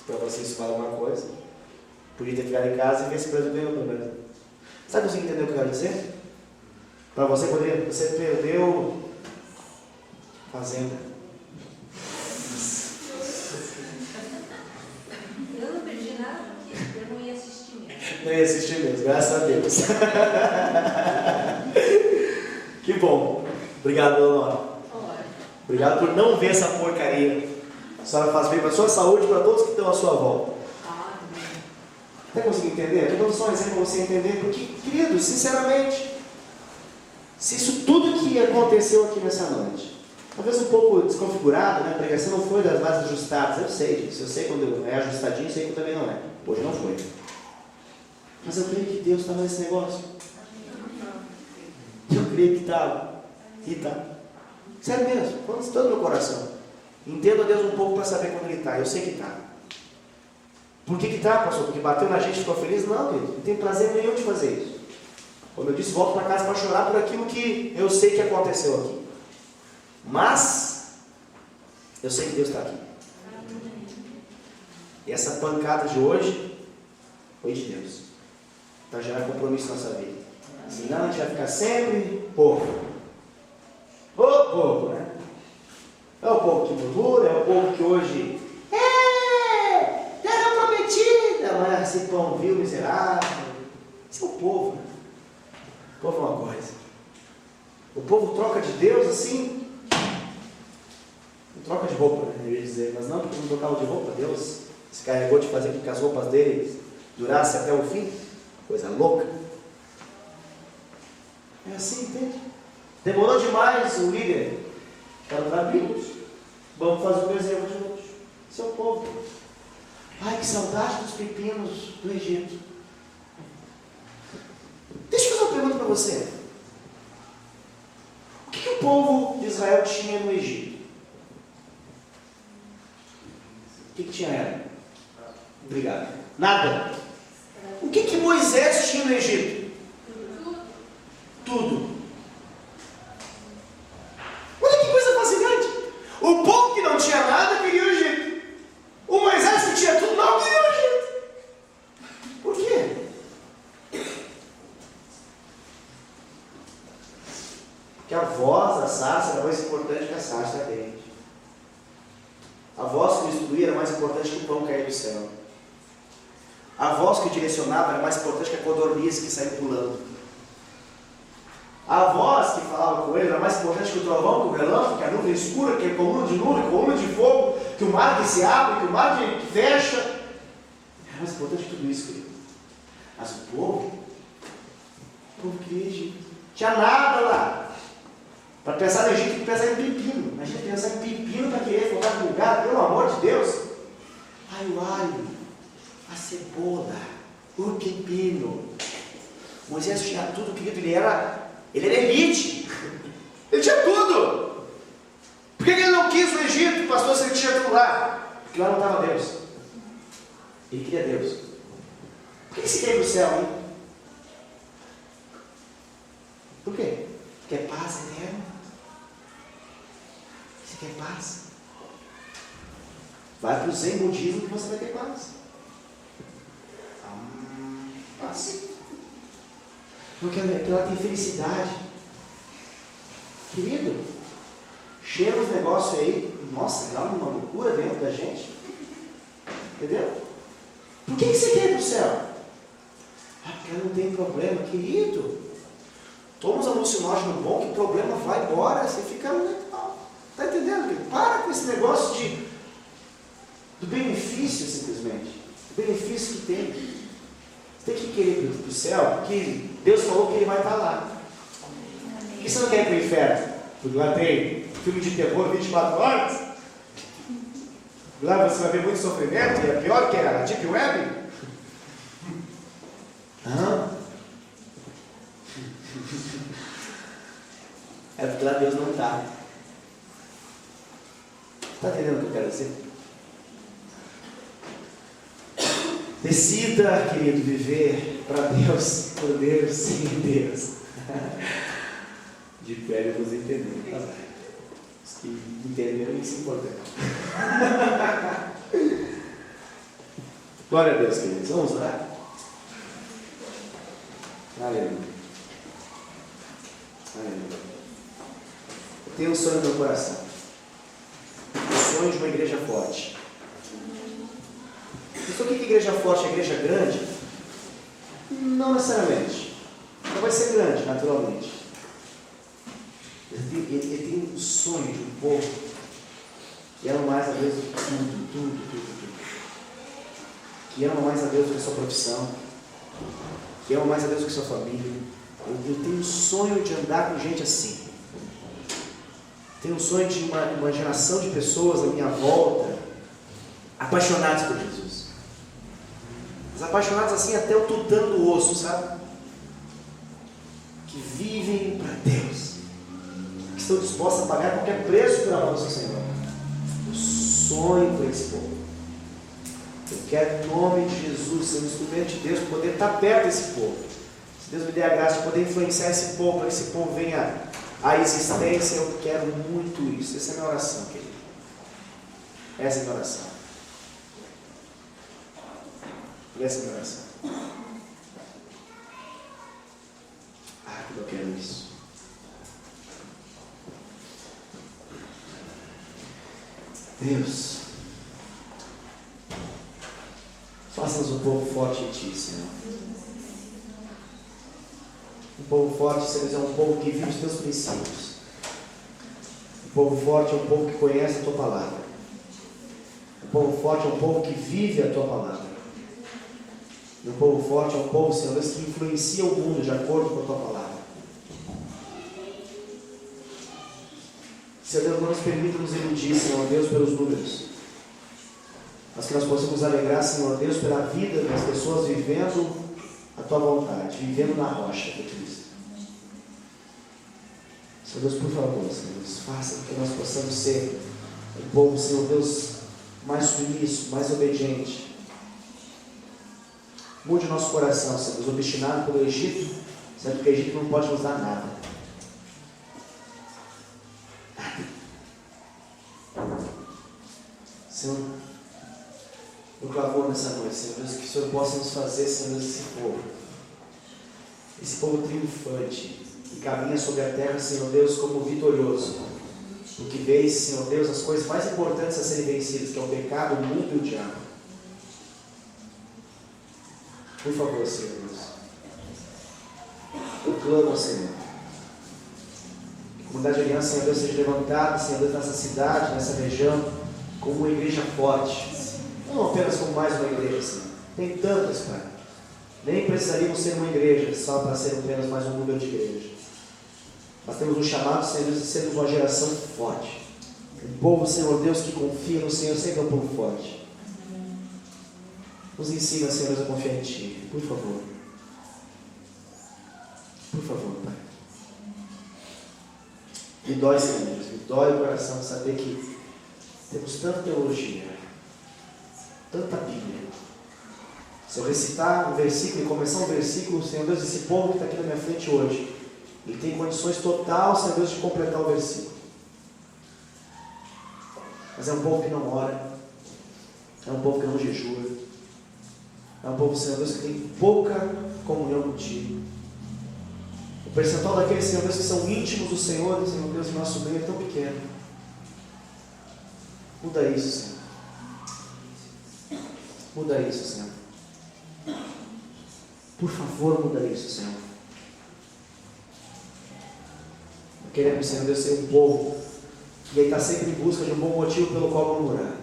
Para você isso vale uma coisa, podia ter ficado em casa e ver se o Brasil ganhou pelo Brasil. Sabe o que você entendeu o que eu quero dizer? Para você poder, você perdeu fazenda. Eu não perdi nada porque eu não ia assistir mesmo. Não ia assistir mesmo, graças a Deus. Que bom. Obrigado, Leonora. Obrigado por não ver essa porcaria. A senhora faz bem para a sua saúde e para todos que estão à sua volta. Até conseguir entender? Estou dando só um exemplo para você entender. Porque, querido, sinceramente, se isso tudo que aconteceu aqui nessa noite, talvez um pouco desconfigurado, né? A pregação não foi das mais ajustadas. Eu sei disso. Eu sei quando é ajustadinho, eu sei quando também não é. Hoje não foi. Mas eu creio que Deus estava nesse negócio. Eu creio que estava. E está. Sério mesmo. Falando de todo o meu coração. Entendo a Deus um pouco para saber quando Ele está. Eu sei que está. Por que está, pastor? Porque bateu na gente e ficou feliz? Não, querido. Não tem prazer nenhum de fazer isso. Como eu disse, volto para casa para chorar por aquilo que eu sei que aconteceu aqui. Mas eu sei que Deus está aqui. E essa pancada de hoje foi de Deus, para gerar compromisso na nossa vida. Senão a gente vai ficar sempre povo. O povo, né? É o povo que murmura, é o povo que hoje terra prometida, mas esse pão vil, miserável. Esse é o povo, né? O povo é uma coisa. O povo troca de Deus assim. Não troca de roupa, né? Eu ia dizer, mas não porque não trocava de roupa, Deus se carregou de fazer com que as roupas dele durassem até o fim. Coisa louca. É assim, entende? Demorou demais o líder. Quero dar bíblios. Vamos fazer o bezerro de hoje. Esse é o povo. Ai, que saudade dos pepinos do Egito. Deixa eu fazer uma pergunta para você. O que o povo de Israel tinha no Egito? O que tinha ela? Obrigado. Nada. O que Moisés tinha no Egito? Tudo. Olha que coisa fascinante. O povo que não tinha nada queria o Egito. O Moisés que tinha tudo não queria o Egito. Por quê? Porque a voz da sarça era mais importante que a sarça ardente. A voz que instruía era mais importante que o pão cair do céu. A voz que direcionava era mais importante que a codorniz que saiu pulando. A voz que falava com ele era mais importante que o trovão, que o relâmpago, que a nuvem escura, que a coluna de nuvem, que a coluna de fogo, que o mar que se abre, que o mar que fecha. Era mais importante que tudo isso, querido. Mas o povo queria Egito. Tinha nada lá. Para pensar no Egito, tem que pensar em pepino. Imagina pensar em pepino para querer colocar no lugar, pelo amor de Deus. Ai, o alho, a cebola, o pepino. Moisés tinha tudo, querido, ele era elite. Ele tinha tudo. Por que ele não quis o Egito, pastor, se ele tinha tudo lá? Porque lá não estava Deus. Ele queria Deus. Por que você quer ir para o céu, hein? Por quê? Quer paz eterna? Você quer paz? Vai para o Zen budismo que você vai ter paz. Paz. Porque ela tem felicidade. Querido, cheira uns negócios aí. Nossa, dá uma loucura dentro da gente. Entendeu? Por que você quer ir para o céu? Porque ela não tem problema, querido. Toma uns alucinógenos bons que o problema vai embora, você fica legal. Está entendendo? Para com esse negócio do benefício, simplesmente. O benefício que tem. Você tem que querer ir para o céu, porque Deus falou que Ele vai estar lá. Por que você não quer ir para o inferno? Porque lá tem filme de terror 24 horas. Lá você vai ver muito sofrimento, e é pior que a Deep Web. É porque lá Deus não está. Está entendendo o que eu quero dizer? Decida, querido, viver para Deus, por Deus, sem Deus. De pé eu vos entender. Os que entenderam, isso é importante. Glória a Deus, queridos. Vamos orar? Aleluia. Aleluia. Eu tenho um sonho no meu coração. O sonho de uma igreja forte. Então, o que é igreja forte? É igreja grande? Não necessariamente. Não vai ser grande, naturalmente. Ele tem um sonho de um povo que ama mais a Deus do que tudo. Que ama mais a Deus do que a sua profissão. Que ama mais a Deus do que a sua família. Eu tenho um sonho de andar com gente assim. Tenho um sonho de uma geração de pessoas à minha volta apaixonados por Jesus. Mas apaixonados assim até o tutano do osso, sabe? Que vivem para Deus. Que estão dispostos a pagar qualquer preço pela mão do seu Senhor. Eu sonho por esse povo. Eu quero, em nome de Jesus, ser um instrumento de Deus para poder estar perto desse povo. Deus me dê a graça de poder influenciar esse povo, para que esse povo venha à existência. Eu quero muito isso. Essa é a minha oração, querido. Essa é a minha oração. Essa é a minha oração. Ah, como eu quero isso. Deus, faça-nos um povo forte em Ti, Senhor. Um povo forte, Senhor, é um povo que vive os Teus princípios. Um povo forte é um povo que conhece a Tua palavra. Um povo forte é um povo que vive a Tua palavra. E um povo forte é um povo, Senhor Deus, que influencia o mundo de acordo com a Tua palavra. Senhor Deus, não nos permita nos iludir, Senhor Deus, pelos números. Mas que nós possamos alegrar, Senhor Deus, pela vida das pessoas vivendo a Tua vontade, vivendo na rocha de Cristo. Senhor Deus, por favor, Senhor Deus, faça com que nós possamos ser um povo, Senhor Deus, mais submisso, mais obediente. Mude o nosso coração, Senhor Deus, obstinado pelo Egito, sendo que o Egito não pode nos dar nada. Senhor, eu clamor nessa noite, Senhor Deus, que o Senhor possa nos fazer, Senhor Deus, esse povo triunfante, que caminha sobre a terra, Senhor Deus, como vitorioso, porque vês, Senhor Deus, as coisas mais importantes a serem vencidas, que é o pecado, o mundo e o diabo. Por favor, Senhor Deus, eu clamo, Senhor, que a comunidade de aliança, Senhor Deus, seja levantada, Senhor Deus, nessa cidade, nessa região, como uma igreja forte, não apenas como mais uma igreja, Senhor. Tem tantas, Pai. Nem precisaríamos ser uma igreja só para ser apenas mais um número de igrejas. Nós temos um chamado, Senhor Deus, de sermos uma geração forte. Um povo, Senhor Deus, que confia no Senhor, sempre é um povo forte. Nos ensina, Senhor Deus, a confiar em Ti, por favor. Por favor, Pai. Me dói, Senhor Deus, me dói o coração de saber que temos tanta teologia, tanta Bíblia. Se eu recitar um versículo e começar um versículo, Senhor Deus, esse povo que está aqui na minha frente hoje, ele tem condições total, Senhor Deus, de completar o versículo. Mas é um povo que não ora, é um povo que não jejua, é um povo, Senhor Deus, que tem pouca comunhão contigo. O percentual daqueles, Senhor Deus, que são íntimos do Senhor Deus, em nosso meio é tão pequeno. Muda isso, Senhor. Muda isso, Senhor. Por favor, muda isso, Senhor. Queremos, Senhor Deus, ser um povo que está sempre em busca de um bom motivo pelo qual murmurar.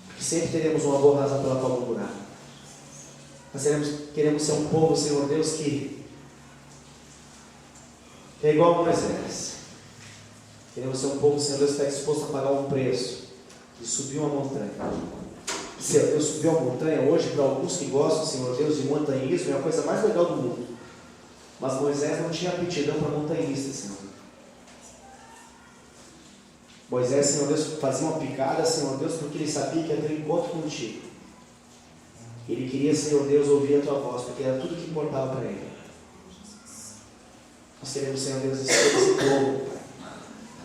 Porque sempre teremos uma boa razão pela qual murmurar. Nós queremos ser um povo, Senhor Deus, que é igual a Moisés. Queremos ser um povo, Senhor Deus, que está disposto a pagar um preço e subir uma montanha. Senhor Deus, subir uma montanha hoje, para alguns que gostam, Senhor Deus, de montanhismo, é a coisa mais legal do mundo. Mas Moisés não tinha aptidão para montanhista, Senhor. Moisés, Senhor Deus, fazia uma picada, Senhor Deus, porque ele sabia que ia ter um encontro contigo. Ele queria, Senhor Deus, ouvir a tua voz, porque era tudo que importava para ele. Nós queremos, Senhor Deus, esse povo.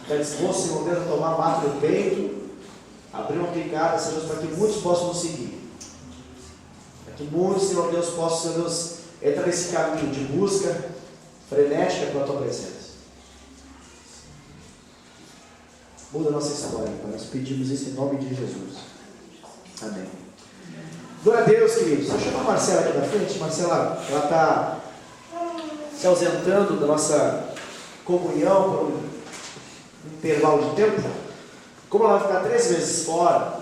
Está disposto, Senhor Deus, a tomar mato no peito, abrir uma picada, Senhor Deus, para que muitos possam nos seguir. Para que muitos, Senhor Deus, possam, Senhor Deus, entrar nesse caminho de busca frenética pela tua presença. Muda a nossa história, Pai. Nós pedimos isso em nome de Jesus. Amém. Glória a Deus, queridos. Deixa eu chamar a Marcela aqui da frente. Marcela, ela está se ausentando da nossa comunhão por um intervalo de tempo. Como ela vai ficar 3 meses fora,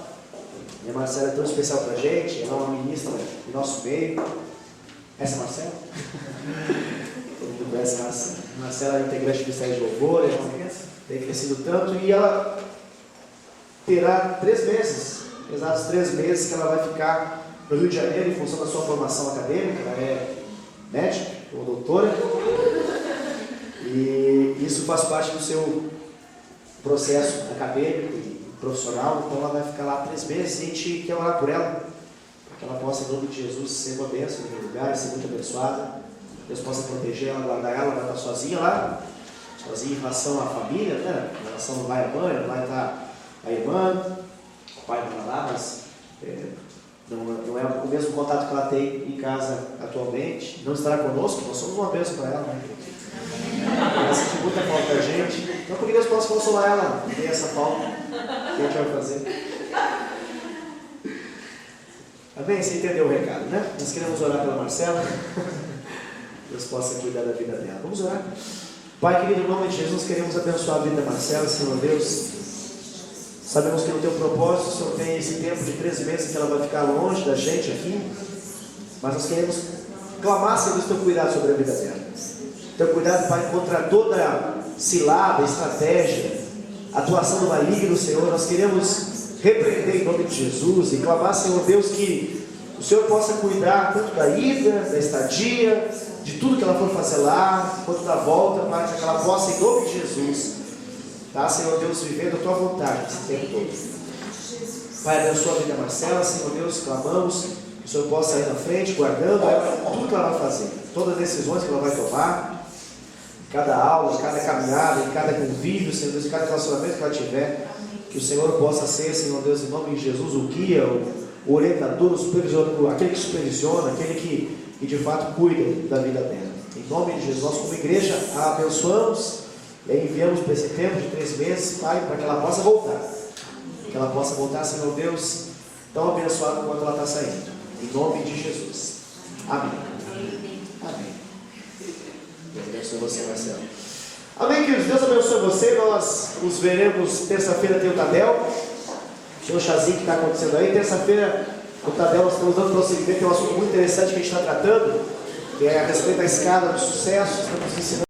e a Marcela é tão especial para a gente, ela é uma ministra do nosso meio. Essa é a Marcela? Todo mundo conhece a Marcela. Marcela é integrante do Ministério de Louvor, ela tem crescido tanto, e ela terá 3 meses, exatos 3 meses, que ela vai ficar no Rio de Janeiro em função da sua formação acadêmica. Ela é médica, ou doutora, e isso faz parte do seu processo acadêmico e profissional. Então ela vai ficar lá 3 meses, e a gente quer orar por ela, para que ela possa, em nome de Jesus, ser uma bênção naquele lugar, ser muito abençoada. Deus possa proteger ela, guardar ela, vai estar sozinha lá, sozinha em relação à família, né? Em relação não vai a mãe, não vai estar a irmã, o pai não vai lá, mas não é o mesmo contato que ela tem em casa atualmente. Não estará conosco, nós somos uma bênção para ela, né? Ela sente muita falta da gente, então porque Deus possa consolar ela, ter essa falta, o que a gente vai fazer? Amém? Você entendeu o recado, né? Nós queremos orar pela Marcela. Deus possa cuidar da vida dela. Vamos orar. Pai querido, em nome de Jesus, queremos abençoar a vida da Marcela, Senhor Deus. Sabemos que no teu propósito, o Senhor tem esse tempo de 3 meses que ela vai ficar longe da gente aqui. Mas nós queremos clamar, Senhor Deus, teu cuidado sobre a vida dela. Teu cuidado, Pai, contra toda cilada, estratégia, atuação do maligno, Senhor. Nós queremos repreender em nome de Jesus e clamar, Senhor Deus, que o Senhor possa cuidar tanto da ida, da estadia, de tudo que ela for fazer lá, quanto da volta, Pai, para que ela possa, em nome de Jesus, tá, Senhor Deus, vivendo a tua vontade esse tempo todo. Pai, abençoa a vida da Marcela, Senhor Deus, clamamos que o Senhor possa ir na frente, guardando ela, tudo que ela vai fazer, todas as decisões que ela vai tomar, cada aula, cada caminhada, em cada convívio, Senhor Deus, em cada relacionamento que ela tiver. Que o Senhor possa ser, Senhor Deus, em nome de Jesus, o guia, o orientador, o supervisor, aquele que supervisiona, aquele que de fato cuida da vida dela. Em nome de Jesus, nós como igreja a abençoamos e a enviamos para esse tempo de 3 meses, Pai, para que ela possa voltar. Que ela possa voltar, Senhor Deus, tão abençoada quanto ela está saindo. Em nome de Jesus. Amém. Amém. Deus abençoe você, Marcelo. Amém, queridos? Deus abençoe você. Nós nos veremos terça-feira, tem o Tadel. O senhor Chazinho que está acontecendo aí. Terça-feira, o Tadel, nós estamos dando prosseguimento. Tem um assunto muito interessante que a gente está tratando, que é a respeito da escada do sucesso. Estamos ensinando